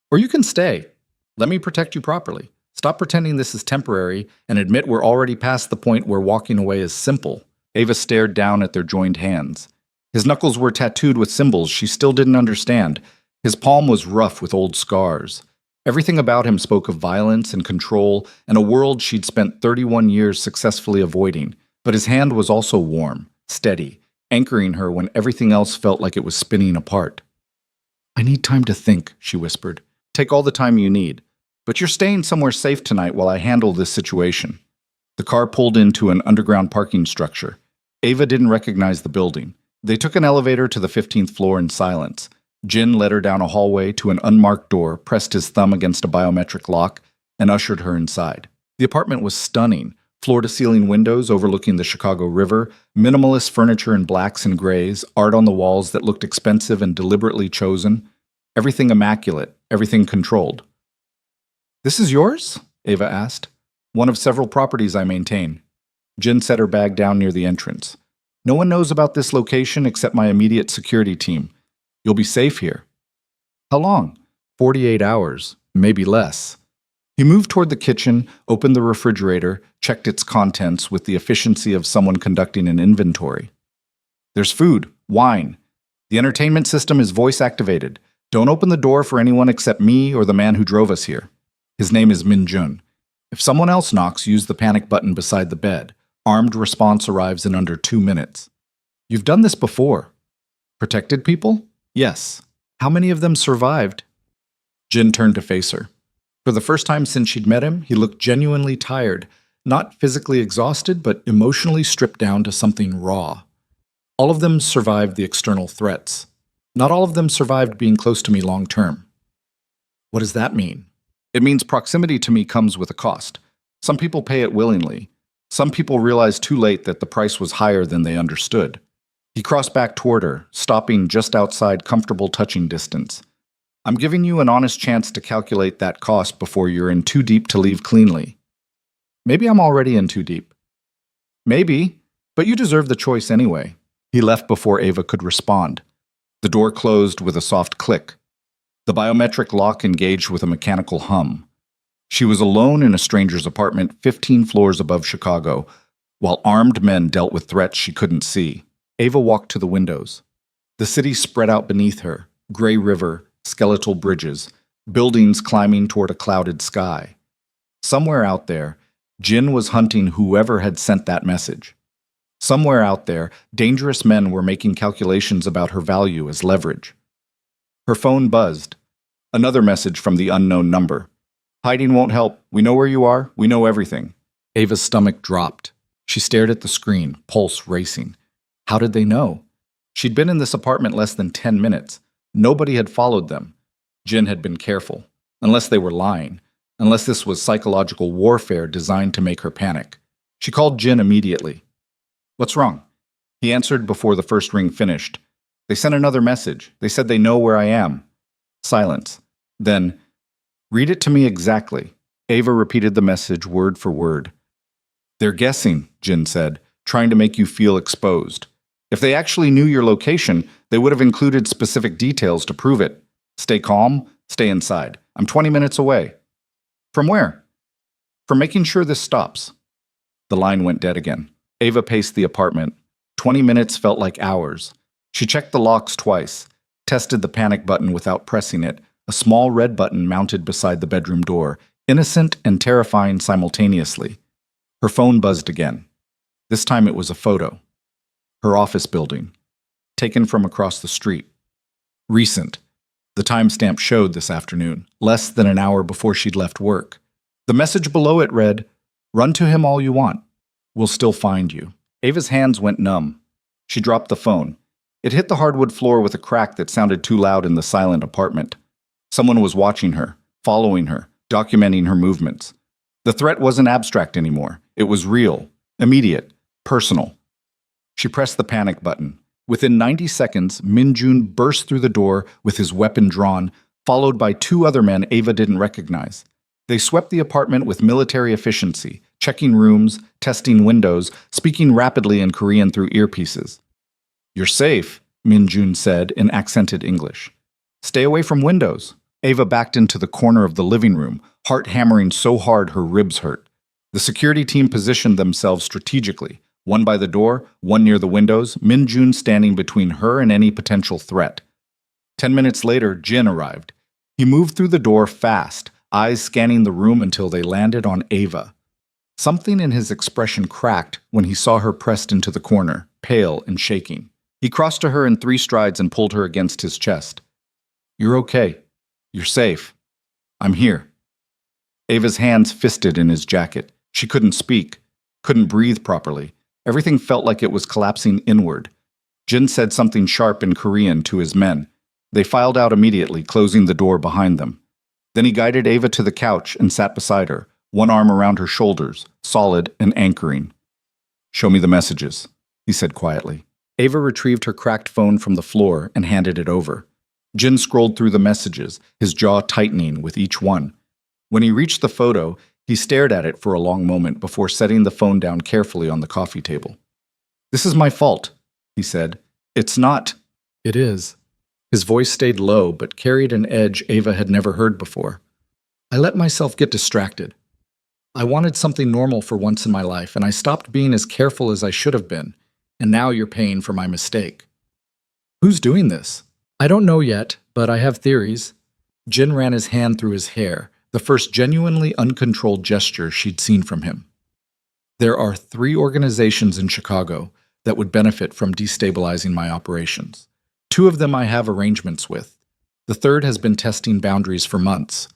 Or you can stay. Let me protect you properly. Stop pretending this is temporary and admit we're already past the point where walking away is simple. Ava stared down at their joined hands. His knuckles were tattooed with symbols she still didn't understand. His palm was rough with old scars. Everything about him spoke of violence and control and a world she'd spent 31 years successfully avoiding. But his hand was also warm, steady, anchoring her when everything else felt like it was spinning apart. I need time to think, she whispered. Take all the time you need. But you're staying somewhere safe tonight while I handle this situation. The car pulled into an underground parking structure. Ava didn't recognize the building. They took an elevator to the 15th floor in silence. Jin led her down a hallway to an unmarked door, pressed his thumb against a biometric lock, and ushered her inside. The apartment was stunning. Floor-to-ceiling windows overlooking the Chicago River, minimalist furniture in blacks and grays, art on the walls that looked expensive and deliberately chosen. Everything immaculate, everything controlled. This is yours? Ava asked. One of several properties I maintain. Jin set her bag down near the entrance. No one knows about this location except my immediate security team. You'll be safe here. How long? 48 hours, maybe less. He moved toward the kitchen, opened the refrigerator, checked its contents with the efficiency of someone conducting an inventory. There's food, wine. The entertainment system is voice-activated. Don't open the door for anyone except me or the man who drove us here. His name is Min Jun. If someone else knocks, use the panic button beside the bed. Armed response arrives in under 2 minutes. You've done this before. Protected people? Yes. How many of them survived? Jin turned to face her. For the first time since she'd met him, he looked genuinely tired, not physically exhausted, but emotionally stripped down to something raw. All of them survived the external threats. Not all of them survived being close to me long term. What does that mean? It means proximity to me comes with a cost. Some people pay it willingly. Some people realize too late that the price was higher than they understood. He crossed back toward her, stopping just outside comfortable touching distance. I'm giving you an honest chance to calculate that cost before you're in too deep to leave cleanly. Maybe I'm already in too deep. Maybe, but you deserve the choice anyway. He left before Ava could respond. The door closed with a soft click. The biometric lock engaged with a mechanical hum. She was alone in a stranger's apartment 15 floors above Chicago, while armed men dealt with threats she couldn't see. Ava walked to the windows. The city spread out beneath her, gray river, skeletal bridges, buildings climbing toward a clouded sky. Somewhere out there, Jin was hunting whoever had sent that message. Somewhere out there, dangerous men were making calculations about her value as leverage. Her phone buzzed. Another message from the unknown number. Hiding won't help. We know where you are. We know everything. Ava's stomach dropped. She stared at the screen, pulse racing. How did they know? She'd been in this apartment less than 10 minutes. Nobody had followed them. Jin had been careful. Unless they were lying. Unless this was psychological warfare designed to make her panic. She called Jin immediately. What's wrong? He answered before the first ring finished. They sent another message. They said they know where I am. Silence. Then, read it to me exactly. Ava repeated the message word for word. They're guessing, Jin said, trying to make you feel exposed. If they actually knew your location, they would have included specific details to prove it. Stay calm, stay inside. I'm 20 minutes away. From where? From making sure this stops. The line went dead again. Ava paced the apartment. 20 minutes felt like hours. She checked the locks twice, tested the panic button without pressing it, a small red button mounted beside the bedroom door, innocent and terrifying simultaneously. Her phone buzzed again. This time it was a photo. Her office building, taken from across the street. Recent. The timestamp showed this afternoon, less than an hour before she'd left work. The message below it read, "Run to him all you want. We'll still find you." Ava's hands went numb. She dropped the phone. It hit the hardwood floor with a crack that sounded too loud in the silent apartment. Someone was watching her, following her, documenting her movements. The threat wasn't abstract anymore. It was real, immediate, personal. She pressed the panic button. Within 90 seconds, Min Jun burst through the door with his weapon drawn, followed by two other men Ava didn't recognize. They swept the apartment with military efficiency, checking rooms, testing windows, speaking rapidly in Korean through earpieces. "You're safe," Min Jun said in accented English. "Stay away from windows." Ava backed into the corner of the living room, heart hammering so hard her ribs hurt. The security team positioned themselves strategically, one by the door, one near the windows, Min Jun standing between her and any potential threat. 10 minutes later, Jin arrived. He moved through the door fast, eyes scanning the room until they landed on Ava. Something in his expression cracked when he saw her pressed into the corner, pale and shaking. He crossed to her in 3 strides and pulled her against his chest. "You're okay. You're safe. I'm here." Ava's hands fisted in his jacket. She couldn't speak, couldn't breathe properly. Everything felt like it was collapsing inward. Jin said something sharp in Korean to his men. They filed out immediately, closing the door behind them. Then he guided Ava to the couch and sat beside her, one arm around her shoulders, solid and anchoring. "Show me the messages," he said quietly. Ava retrieved her cracked phone from the floor and handed it over. Jin scrolled through the messages, his jaw tightening with each one. When he reached the photo, he stared at it for a long moment before setting the phone down carefully on the coffee table. "This is my fault," he said. "It's not." "It is." His voice stayed low but carried an edge Ava had never heard before. "I let myself get distracted. I wanted something normal for once in my life, and I stopped being as careful as I should have been, and now you're paying for my mistake." "Who's doing this?" "I don't know yet, but I have theories." Jin ran his hand through his hair, the first genuinely uncontrolled gesture she'd seen from him. "There are 3 organizations in Chicago that would benefit from destabilizing my operations. 2 of them I have arrangements with. The 3rd has been testing boundaries for months.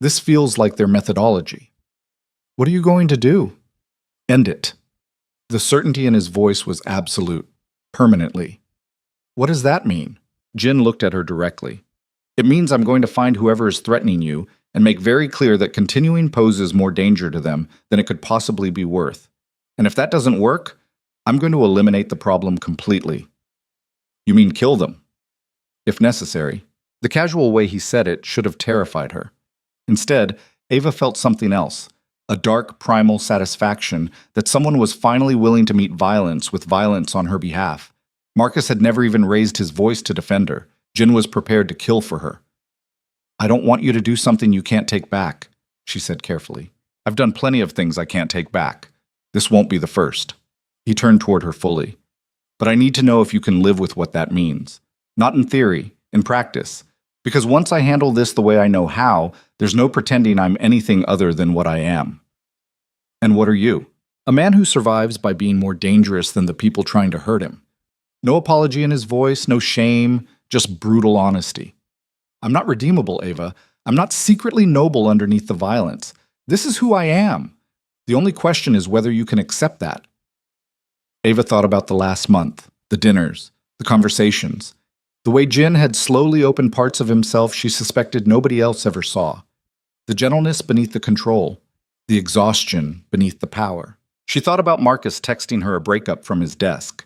This feels like their methodology." "What are you going to do?" "End it." The certainty in his voice was absolute, permanently. "What does that mean?" Jin looked at her directly. "It means I'm going to find whoever is threatening you and make very clear that continuing poses more danger to them than it could possibly be worth. And if that doesn't work, I'm going to eliminate the problem completely." "You mean kill them?" "If necessary." The casual way he said it should have terrified her. Instead, Ava felt something else, a dark, primal satisfaction that someone was finally willing to meet violence with violence on her behalf. Marcus had never even raised his voice to defend her. Jin was prepared to kill for her. "I don't want you to do something you can't take back," she said carefully. "I've done plenty of things I can't take back. This won't be the first." He turned toward her fully. "But I need to know if you can live with what that means. Not in theory, in practice. Because once I handle this the way I know how, there's no pretending I'm anything other than what I am." "And what are you?" "A man who survives by being more dangerous than the people trying to hurt him." No apology in his voice, no shame, just brutal honesty. "I'm not redeemable, Ava. I'm not secretly noble underneath the violence. This is who I am. The only question is whether you can accept that." Ava thought about the last month, the dinners, the conversations, the way Jin had slowly opened parts of himself she suspected nobody else ever saw. The gentleness beneath the control, the exhaustion beneath the power. She thought about Marcus texting her a breakup from his desk.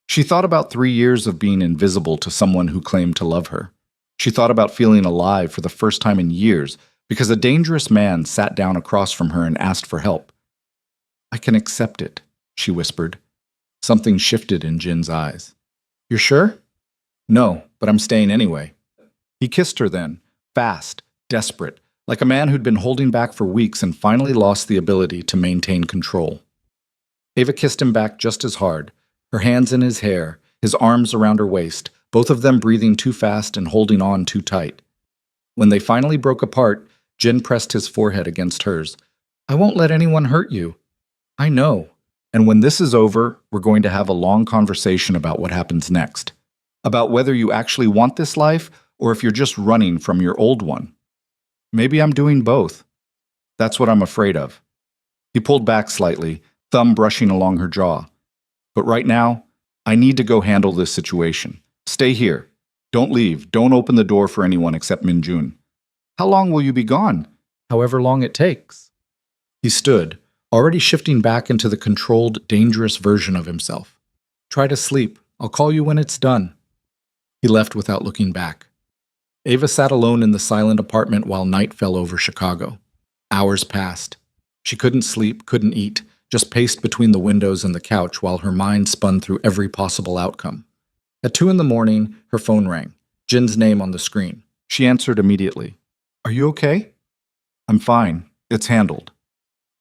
She thought about 3 years of being invisible to someone who claimed to love her. She thought about feeling alive for the first time in years because a dangerous man sat down across from her and asked for help. "I can accept it," she whispered. Something shifted in Jin's eyes. "You're sure?" "No, but I'm staying anyway." He kissed her then, fast, desperate, like a man who'd been holding back for weeks and finally lost the ability to maintain control. Ava kissed him back just as hard, her hands in his hair, his arms around her waist, both of them breathing too fast and holding on too tight. When they finally broke apart, Jin pressed his forehead against hers. "I won't let anyone hurt you." "I know. And when this is over, we're going to have a long conversation about what happens next. About whether you actually want this life or if you're just running from your old one. Maybe I'm doing both. That's what I'm afraid of." He pulled back slightly, thumb brushing along her jaw. "But right now, I need to go handle this situation. Stay here. Don't leave. Don't open the door for anyone except Min Jun." "How long will you be gone?" "However long it takes." He stood, already shifting back into the controlled, dangerous version of himself. "Try to sleep. I'll call you when it's done." He left without looking back. Ava sat alone in the silent apartment while night fell over Chicago. Hours passed. She couldn't sleep, couldn't eat, just paced between the windows and the couch while her mind spun through every possible outcome. At 2 in the morning, her phone rang. Jin's name on the screen. She answered immediately. "Are you okay?" "I'm fine. It's handled."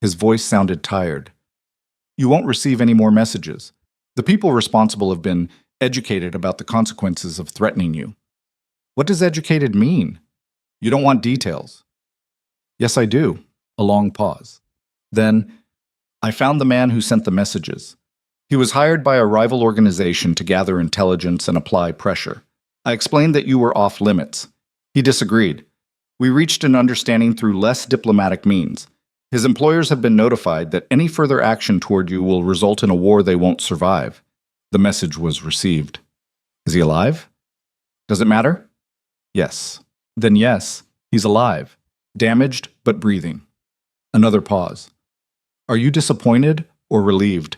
His voice sounded tired. "You won't receive any more messages. The people responsible have been educated about the consequences of threatening you." "What does educated mean?" "You don't want details." "Yes, I do." A long pause. Then, "I found the man who sent the messages. He was hired by a rival organization to gather intelligence and apply pressure. I explained that you were off limits. He disagreed. We reached an understanding through less diplomatic means. His employers have been notified that any further action toward you will result in a war they won't survive." The message was received. "Is he alive?" "Does it matter?" "Yes." "Then yes, he's alive. Damaged, but breathing." Another pause. "Are you disappointed or relieved?"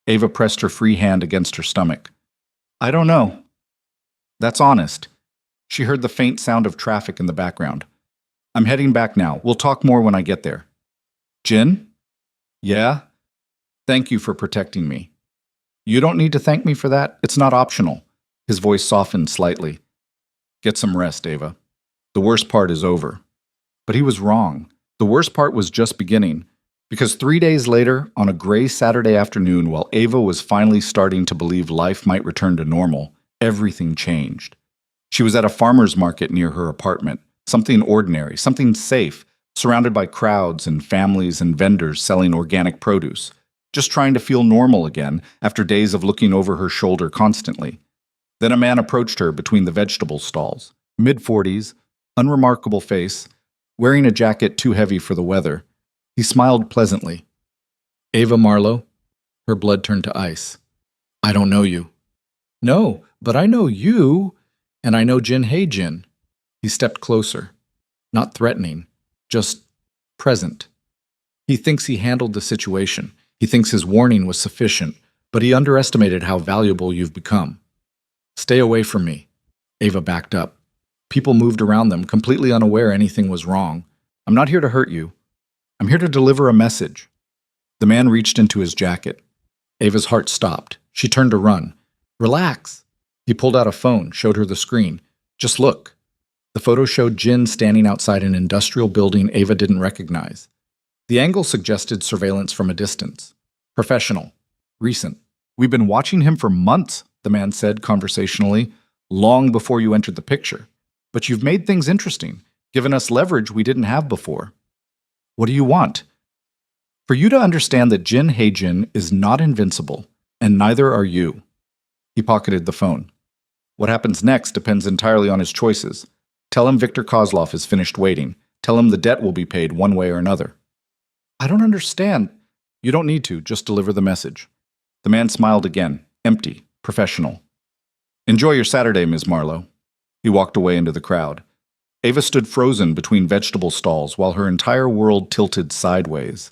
Ava pressed her free hand against her stomach. "I don't know." "That's honest." She heard the faint sound of traffic in the background. "I'm heading back now. We'll talk more when I get there." "Jin?" "Yeah?" "Thank you for protecting me." "You don't need to thank me for that. It's not optional." His voice softened slightly. "Get some rest, Ava. The worst part is over." But he was wrong. The worst part was just beginning. Because 3 days later, on a gray Saturday afternoon, while Ava was finally starting to believe life might return to normal, everything changed. She was at a farmer's market near her apartment. Something ordinary, something safe, surrounded by crowds and families and vendors selling organic produce. Just trying to feel normal again after days of looking over her shoulder constantly. Then a man approached her between the vegetable stalls. Mid-40s, unremarkable face, wearing a jacket too heavy for the weather. He smiled pleasantly. "Ava Marlowe?" Her blood turned to ice. "I don't know you." "No, but I know you, and I know Jin. Hey, Jin." He stepped closer. Not threatening, just present. He thinks he handled the situation. He thinks his warning was sufficient, but he underestimated how valuable you've become. "Stay away from me." Ava backed up. People moved around them, completely unaware anything was wrong. "I'm not here to hurt you. I'm here to deliver a message." The man reached into his jacket. Ava's heart stopped. She turned to run. "Relax." He pulled out a phone, showed her the screen. "Just look." The photo showed Jin standing outside an industrial building Ava didn't recognize. The angle suggested surveillance from a distance. Professional. Recent. "We've been watching him for months," the man said conversationally, "long before you entered the picture. But you've made things interesting, given us leverage we didn't have before." "What do you want?" "For you to understand that Jin Heijin is not invincible, and neither are you." He pocketed the phone. "What happens next depends entirely on his choices. Tell him Viktor Kozlov is finished waiting. Tell him the debt will be paid one way or another." "I don't understand." "You don't need to, just deliver the message." The man smiled again, empty, professional. "Enjoy your Saturday, Ms. Marlowe." He walked away into the crowd. Ava stood frozen between vegetable stalls while her entire world tilted sideways.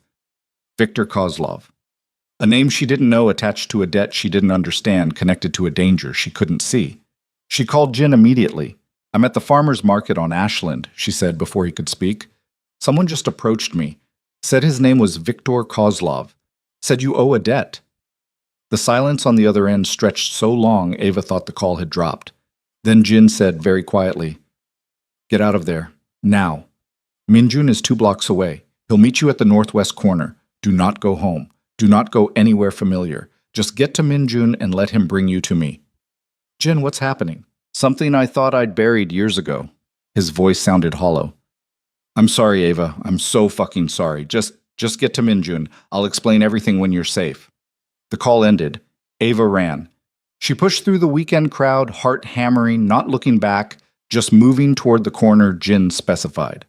Viktor Kozlov. A name she didn't know attached to a debt she didn't understand connected to a danger she couldn't see. She called Jin immediately. "I'm at the farmer's market on Ashland," she said before he could speak. "Someone just approached me. Said his name was Viktor Kozlov. Said you owe a debt." The silence on the other end stretched so long Ava thought the call had dropped. Then Jin said very quietly, "Get out of there. Now. Minjun is 2 blocks away. He'll meet you at the northwest corner. Do not go home. Do not go anywhere familiar. Just get to Minjun and let him bring you to me." "Jin, what's happening?" "Something I thought I'd buried years ago." His voice sounded hollow. "I'm sorry, Ava. I'm so fucking sorry. Just get to Minjun. I'll explain everything when you're safe." The call ended. Ava ran. She pushed through the weekend crowd, heart hammering, not looking back, just moving toward the corner Jin specified.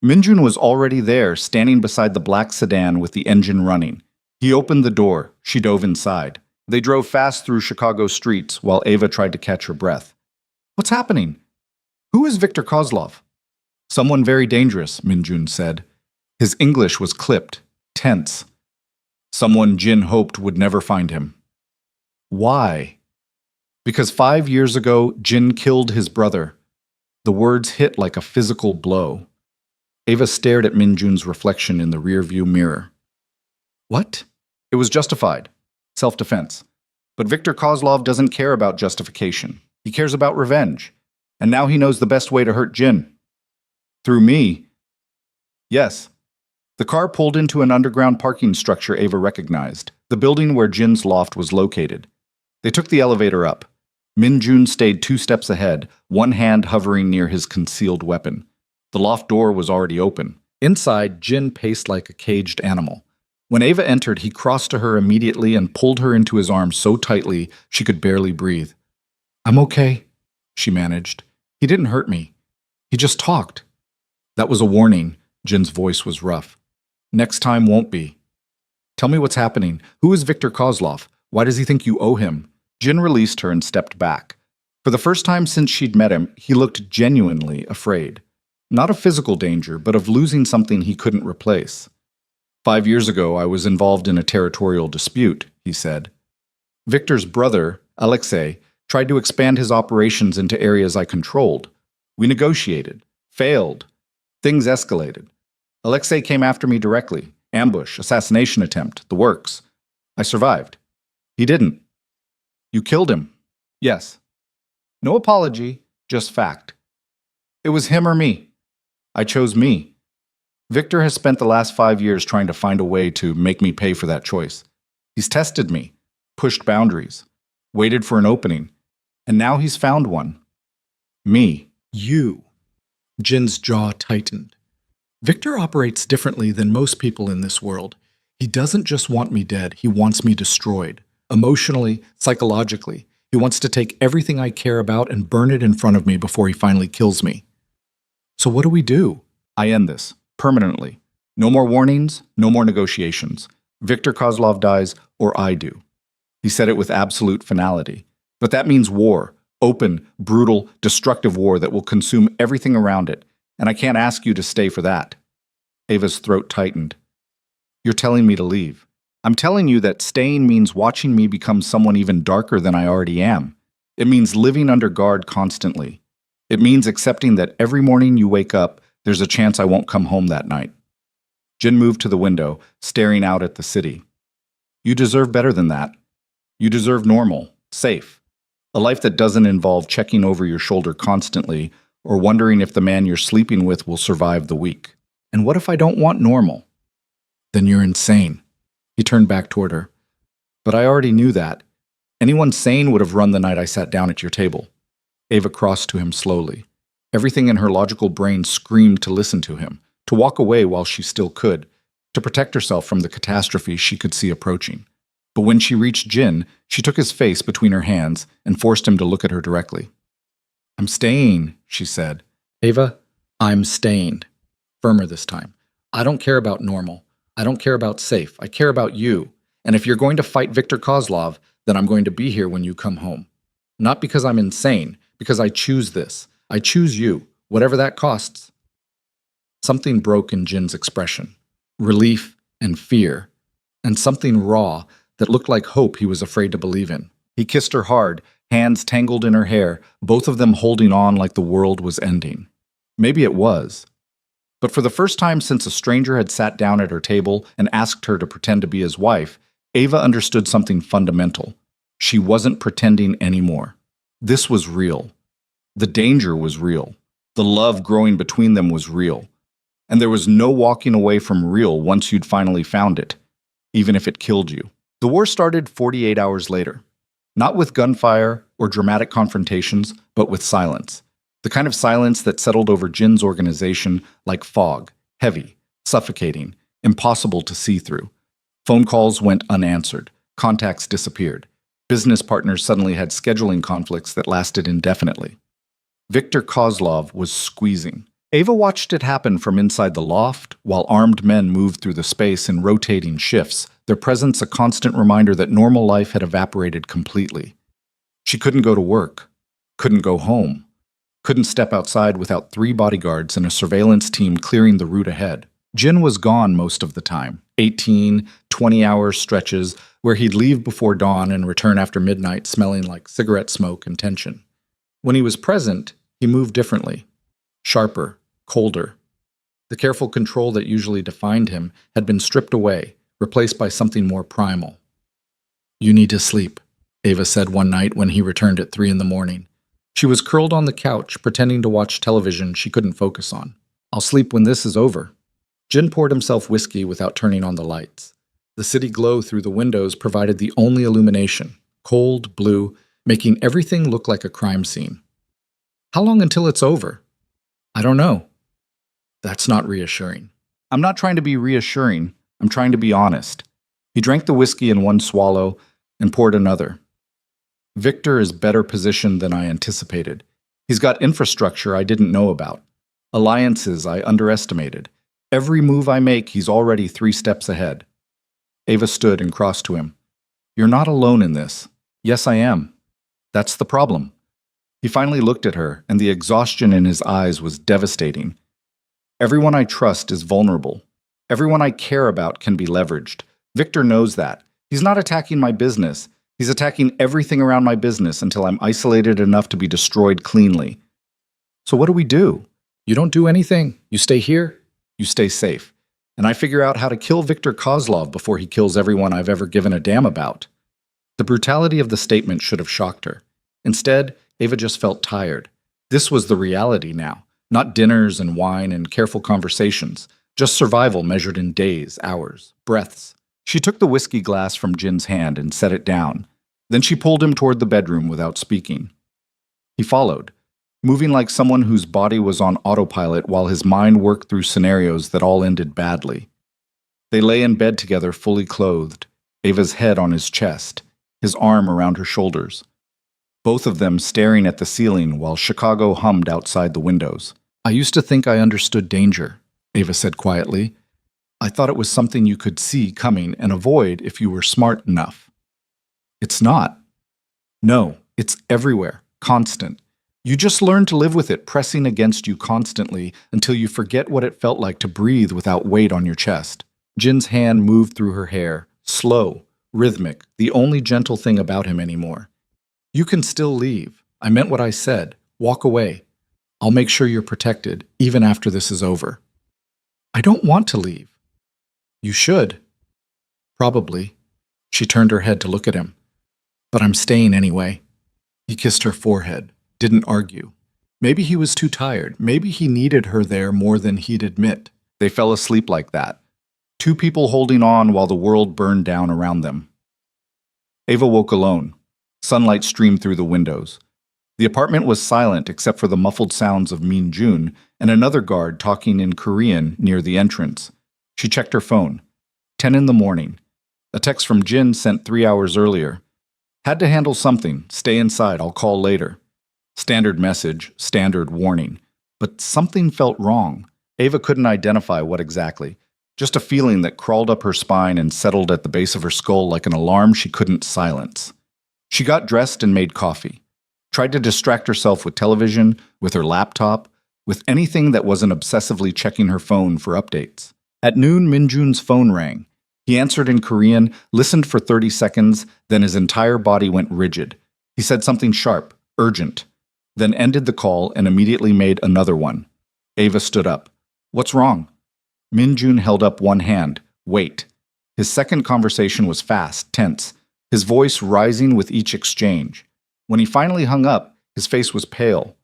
Minjun was already there, standing beside the black sedan with the engine running. He opened the door. She dove inside. They drove fast through Chicago streets while Ava tried to catch her breath. "What's happening? Who is Viktor Kozlov?" "Someone very dangerous," Minjun said. His English was clipped, tense. "Someone Jin hoped would never find him." "Why?" Because 5 years ago, Jin killed his brother. The words hit like a physical blow. Ava stared at Minjun's reflection in the rearview mirror. What? It was justified. Self-defense. But Viktor Kozlov doesn't care about justification. He cares about revenge. And now he knows the best way to hurt Jin. Through me. Yes. The car pulled into an underground parking structure Ava recognized, the building where Jin's loft was located. They took the elevator up. Minjun stayed 2 steps ahead, one hand hovering near his concealed weapon. The loft door was already open. Inside, Jin paced like a caged animal. When Ava entered, he crossed to her immediately and pulled her into his arms so tightly she could barely breathe. "I'm okay," she managed. "He didn't hurt me. He just talked." That was a warning. Jin's voice was rough. "Next time won't be. Tell me what's happening. Who is Viktor Kozlov? Why does he think you owe him?" Jin released her and stepped back. For the first time since she'd met him, he looked genuinely afraid. Not of physical danger, but of losing something he couldn't replace. 5 years ago, I was involved in a territorial dispute, he said. Viktor's brother, Alexei, tried to expand his operations into areas I controlled. We negotiated. Failed. Things escalated. Alexei came after me directly. Ambush, assassination attempt, the works. I survived. He didn't. You killed him. Yes. No apology, just fact. It was him or me. I chose me. Viktor has spent the last 5 years trying to find a way to make me pay for that choice. He's tested me, pushed boundaries, waited for an opening, and now he's found one. Me. You. Jin's jaw tightened. Viktor operates differently than most people in this world. He doesn't just want me dead, he wants me destroyed. Emotionally, psychologically. He wants to take everything I care about and burn it in front of me before he finally kills me. So what do? I end this. Permanently. No more warnings, no more negotiations. Viktor Kozlov dies, or I do. He said it with absolute finality. But that means war. Open, brutal, destructive war that will consume everything around it. And I can't ask you to stay for that. Ava's throat tightened. You're telling me to leave. I'm telling you that staying means watching me become someone even darker than I already am. It means living under guard constantly. It means accepting that every morning you wake up, there's a chance I won't come home that night. Jin moved to the window, staring out at the city. You deserve better than that. You deserve normal, safe. A life that doesn't involve checking over your shoulder constantly or wondering if the man you're sleeping with will survive the week. And what if I don't want normal? Then you're insane. He turned back toward her. But I already knew that. Anyone sane would have run the night I sat down at your table. Ava crossed to him slowly. Everything in her logical brain screamed to listen to him, to walk away while she still could, to protect herself from the catastrophe she could see approaching. But when she reached Jin, she took his face between her hands and forced him to look at her directly. I'm staying, she said. Ava, I'm staying. Firmer this time. I don't care about normal. I don't care about safe. I care about you. And if you're going to fight Viktor Kozlov, then I'm going to be here when you come home. Not because I'm insane, because I choose this. I choose you, whatever that costs. Something broke in Jin's expression. Relief and fear. And something raw that looked like hope he was afraid to believe in. He kissed her hard, hands tangled in her hair, both of them holding on like the world was ending. Maybe it was. But for the first time since a stranger had sat down at her table and asked her to pretend to be his wife, Ava understood something fundamental. She wasn't pretending anymore. This was real. The danger was real. The love growing between them was real. And there was no walking away from real once you'd finally found it, even if it killed you. The war started 48 hours later. Not with gunfire or dramatic confrontations, but with silence. The kind of silence that settled over Jin's organization like fog, heavy, suffocating, impossible to see through. Phone calls went unanswered. Contacts disappeared. Business partners suddenly had scheduling conflicts that lasted indefinitely. Viktor Kozlov was squeezing. Ava watched it happen from inside the loft, while armed men moved through the space in rotating shifts, their presence a constant reminder that normal life had evaporated completely. She couldn't go to work, couldn't go home, couldn't step outside without 3 bodyguards and a surveillance team clearing the route ahead. Jin was gone most of the time, 18, 20-hour stretches where he'd leave before dawn and return after midnight smelling like cigarette smoke and tension. When he was present, he moved differently, sharper, colder. The careful control that usually defined him had been stripped away, replaced by something more primal. "You need to sleep," Ava said one night when he returned at 3 in the morning. She was curled on the couch, pretending to watch television she couldn't focus on. "I'll sleep when this is over." Jin poured himself whiskey without turning on the lights. The city glow through the windows provided the only illumination, cold, blue, making everything look like a crime scene. "How long until it's over?" "I don't know." That's not reassuring. "I'm not trying to be reassuring. I'm trying to be honest." He drank the whiskey in one swallow and poured another. "Victor is better positioned than I anticipated. He's got infrastructure I didn't know about. Alliances I underestimated. Every move I make, he's already 3 steps ahead." Ava stood and crossed to him. "You're not alone in this." "Yes, I am. That's the problem." He finally looked at her, and the exhaustion in his eyes was devastating. "Everyone I trust is vulnerable. Everyone I care about can be leveraged. Victor knows that. He's not attacking my business. He's attacking everything around my business until I'm isolated enough to be destroyed cleanly. So what do we do? You don't do anything. You stay here. You stay safe. And I figure out how to kill Viktor Kozlov before he kills everyone I've ever given a damn about." The brutality of the statement should have shocked her. Instead, Ava just felt tired. This was the reality now. Not dinners and wine and careful conversations. Just survival measured in days, hours, breaths. She took the whiskey glass from Jin's hand and set it down. Then she pulled him toward the bedroom without speaking. He followed, moving like someone whose body was on autopilot while his mind worked through scenarios that all ended badly. They lay in bed together fully clothed, Ava's head on his chest, his arm around her shoulders. Both of them staring at the ceiling while Chicago hummed outside the windows. "I used to think I understood danger," Ava said quietly. "I thought it was something you could see coming and avoid if you were smart enough." "It's not." "No, it's everywhere, constant. You just learn to live with it pressing against you constantly until you forget what it felt like to breathe without weight on your chest." Jin's hand moved through her hair, slow, rhythmic, the only gentle thing about him anymore. "You can still leave. I meant what I said. Walk away. I'll make sure you're protected, even after this is over." "I don't want to leave." "You should." "Probably." She turned her head to look at him. "But I'm staying anyway." He kissed her forehead, didn't argue. Maybe he was too tired. Maybe he needed her there more than he'd admit. They fell asleep like that. 2 people holding on while the world burned down around them. Ava woke alone. Sunlight streamed through the windows. The apartment was silent except for the muffled sounds of Min-jun and another guard talking in Korean near the entrance. She checked her phone. 10 in the morning. A text from Jin sent 3 hours earlier. "Had to handle something. Stay inside. I'll call later." Standard message, standard warning. But something felt wrong. Ava couldn't identify what exactly. Just a feeling that crawled up her spine and settled at the base of her skull like an alarm she couldn't silence. She got dressed and made coffee. Tried to distract herself with television, with her laptop, with anything that wasn't obsessively checking her phone for updates. At noon, Min-jun's phone rang. He answered in Korean, listened for 30 seconds, then his entire body went rigid. He said something sharp, urgent, then ended the call and immediately made another one. Ava stood up. "What's wrong?" Min-jun held up one hand. "Wait." His second conversation was fast, tense, his voice rising with each exchange. When he finally hung up, his face was pale.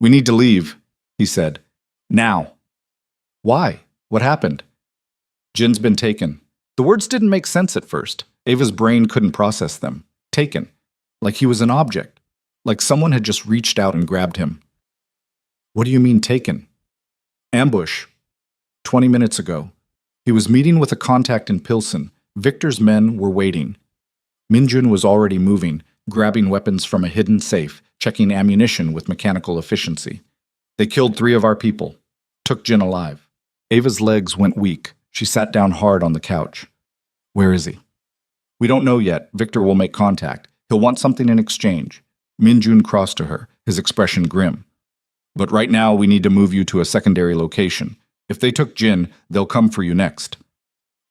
"We need to leave," he said. "Now." "Why? What happened?" "Jin's been taken." The words didn't make sense at first. Ava's brain couldn't process them. Taken. Like he was an object. Like someone had just reached out and grabbed him. "What do you mean taken?" "Ambush. 20 minutes ago. He was meeting with a contact in Pilsen. Victor's men were waiting. Min-jun was already moving, grabbing weapons from a hidden safe, checking ammunition with mechanical efficiency. They killed 3 of our people. Took Jin alive." Ava's legs went weak. She sat down hard on the couch. "Where is he?" "We don't know yet. Victor will make contact. He'll want something in exchange." Min-jun crossed to her, his expression grim. "But right now we need to move you to a secondary location. If they took Jin, they'll come for you next."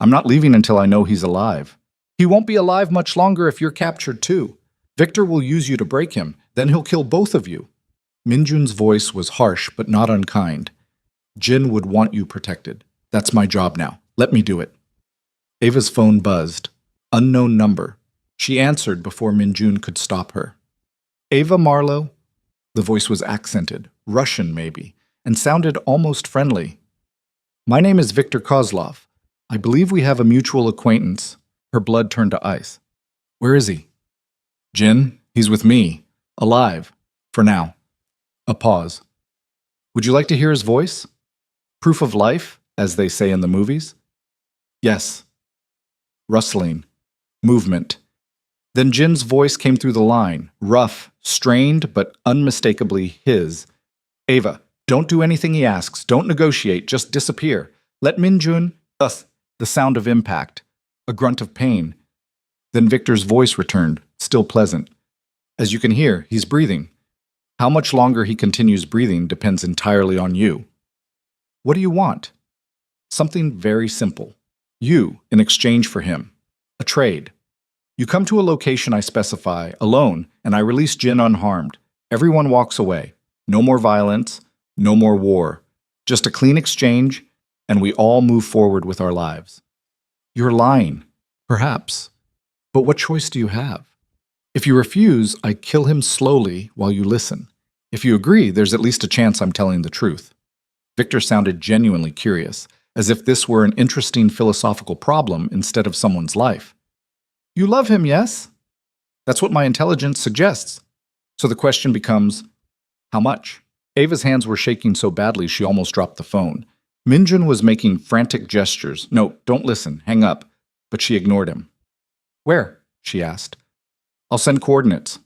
I'm not leaving until I know he's alive. He won't be alive much longer if you're captured too. Victor will use you to break him, then he'll kill both of you. Minjun's voice was harsh but not unkind. Jin would want you protected. That's my job now. Let me do it. Ava's phone buzzed. Unknown number. She answered before Minjun could stop her. Ava Marlowe? The voice was accented, Russian maybe, and sounded almost friendly. My name is Victor Kozlov. I believe we have a mutual acquaintance. Her blood turned to ice. Where is he? Jin, he's with me. Alive. For now. A pause. Would you like to hear his voice? Proof of life, as they say in the movies? Yes. Rustling. Movement. Then Jin's voice came through the line, rough, strained, but unmistakably his. Ava, don't do anything he asks. Don't negotiate. Just disappear. Let Minjun... The sound of impact. A grunt of pain. Then Victor's voice returned, still pleasant. As you can hear, he's breathing. How much longer he continues breathing depends entirely on you. What do you want? Something very simple. You, in exchange for him. A trade. You come to a location I specify, alone, and I release Jin unharmed. Everyone walks away. No more violence, no more war. Just a clean exchange, and we all move forward with our lives. You're lying, perhaps. But what choice do you have? If you refuse, I kill him slowly while you listen. If you agree, there's at least a chance I'm telling the truth. Victor sounded genuinely curious, as if this were an interesting philosophical problem instead of someone's life. You love him, yes? That's what my intelligence suggests. So the question becomes, how much? Ava's hands were shaking so badly she almost dropped the phone. Minjun was making frantic gestures. No, don't listen, hang up. But she ignored him. Where? She asked. I'll send coordinates.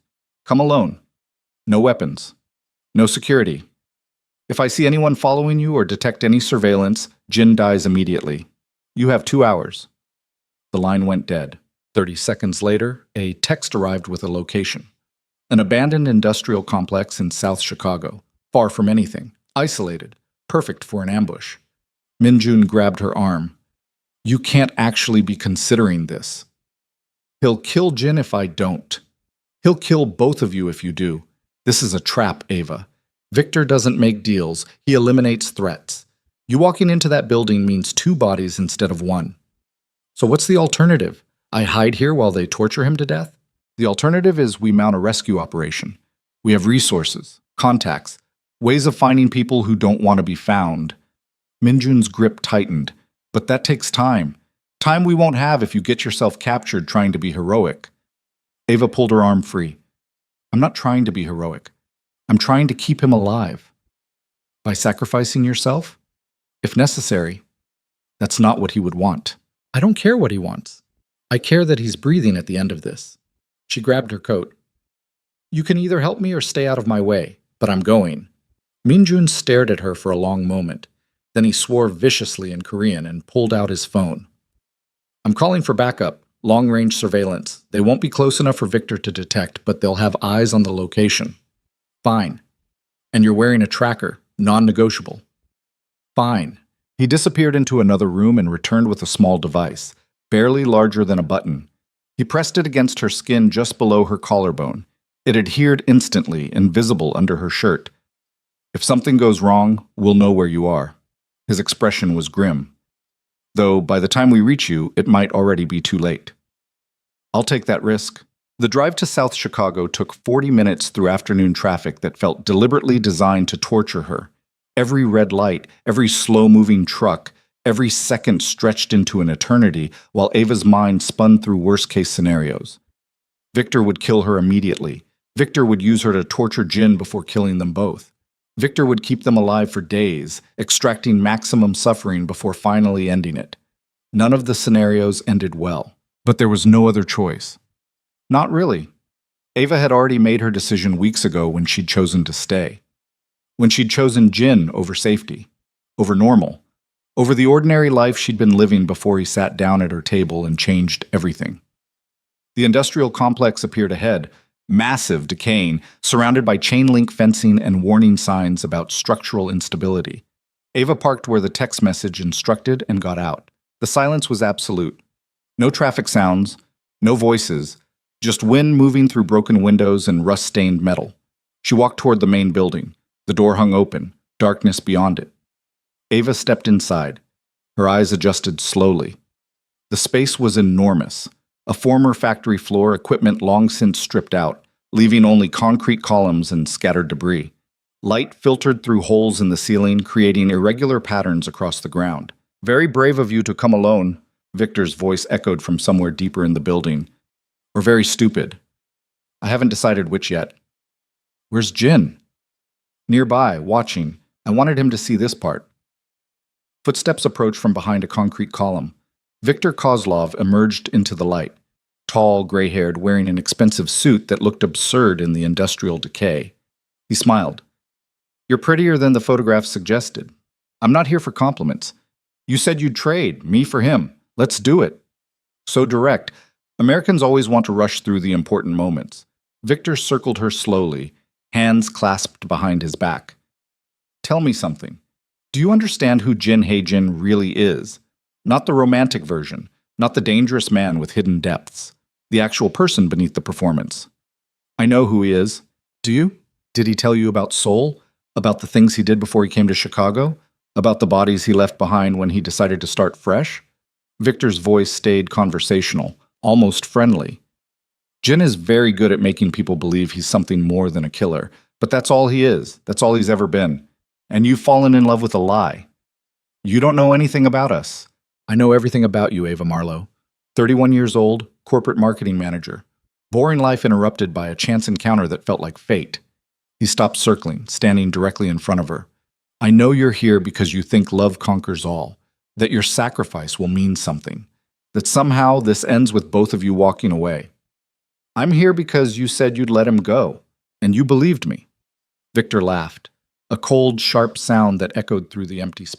Come alone. No weapons. No security. If I see anyone following you or detect any surveillance, Jin dies immediately. You have 2 hours. The line went dead. 30 seconds later, a text arrived with a location. An abandoned industrial complex in South Chicago, far from anything, isolated, perfect for an ambush. Minjun grabbed her arm. You can't actually be considering this. He'll kill Jin if I don't. He'll kill both of you if you do. This is a trap, Ava. Victor doesn't make deals, he eliminates threats. You walking into that building means 2 bodies instead of 1. So what's the alternative? I hide here while they torture him to death? The alternative is we mount a rescue operation. We have resources, contacts, ways of finding people who don't want to be found. Minjun's grip tightened, but that takes time. Time we won't have if you get yourself captured trying to be heroic. Ava pulled her arm free. I'm not trying to be heroic. I'm trying to keep him alive. By sacrificing yourself? If necessary. That's not what he would want. I don't care what he wants. I care that he's breathing at the end of this. She grabbed her coat. You can either help me or stay out of my way, but I'm going. Minjun stared at her for a long moment. Then he swore viciously in Korean and pulled out his phone. I'm calling for backup, long-range surveillance. They won't be close enough for Victor to detect, but they'll have eyes on the location. Fine. And you're wearing a tracker, non-negotiable. Fine. He disappeared into another room and returned with a small device, barely larger than a button. He pressed it against her skin just below her collarbone. It adhered instantly, invisible under her shirt. If something goes wrong, we'll know where you are. His expression was grim. Though by the time we reach you, it might already be too late. I'll take that risk. The drive to South Chicago took 40 minutes through afternoon traffic that felt deliberately designed to torture her. Every red light, every slow-moving truck, every second stretched into an eternity, while Ava's mind spun through worst-case scenarios. Victor would kill her immediately. Victor would use her to torture Jin before killing them both. Victor would keep them alive for days, extracting maximum suffering before finally ending it. None of the scenarios ended well, but there was no other choice. Not really. Ava had already made her decision weeks ago when she'd chosen to stay. When she'd chosen Jin over safety, over normal, over the ordinary life she'd been living before he sat down at her table and changed everything. The industrial complex appeared ahead, massive, decaying, surrounded by chain-link fencing and warning signs about structural instability. Ava parked where the text message instructed and got out. The silence was absolute. No traffic sounds, no voices, just wind moving through broken windows and rust-stained metal. She walked toward the main building. The door hung open, darkness beyond it. Ava stepped inside. Her eyes adjusted slowly. The space was enormous. A former factory floor, equipment long since stripped out, leaving only concrete columns and scattered debris. Light filtered through holes in the ceiling, creating irregular patterns across the ground. "Very brave of you to come alone," Victor's voice echoed from somewhere deeper in the building. "Or very stupid. I haven't decided which yet." "Where's Jin?" "Nearby, watching. I wanted him to see this part." Footsteps approached from behind a concrete column. Viktor Kozlov emerged into the light, tall, gray-haired, wearing an expensive suit that looked absurd in the industrial decay. He smiled. "You're prettier than the photograph suggested. I'm not here for compliments. You said you'd trade, me for him. Let's do it." So direct. Americans always want to rush through the important moments. Victor circled her slowly, hands clasped behind his back. "Tell me something. Do you understand who Jin Hae-jin really is? Not the romantic version, not the dangerous man with hidden depths. The actual person beneath the performance." "I know who he is. Do you? Did he tell you about Seoul? About the things he did before he came to Chicago? About the bodies he left behind when he decided to start fresh?" Victor's voice stayed conversational, almost friendly. "Jin is very good at making people believe he's something more than a killer, but that's all he is. That's all he's ever been. And you've fallen in love with a lie. You don't know anything about us." "I know everything about you, Ava Marlowe. 31 years old, corporate marketing manager. Boring life interrupted by a chance encounter that felt like fate." He stopped circling, standing directly in front of her. "I know you're here because you think love conquers all, that your sacrifice will mean something, that somehow this ends with both of you walking away. I'm here because you said you'd let him go, and you believed me." Victor laughed, a cold, sharp sound that echoed through the empty space.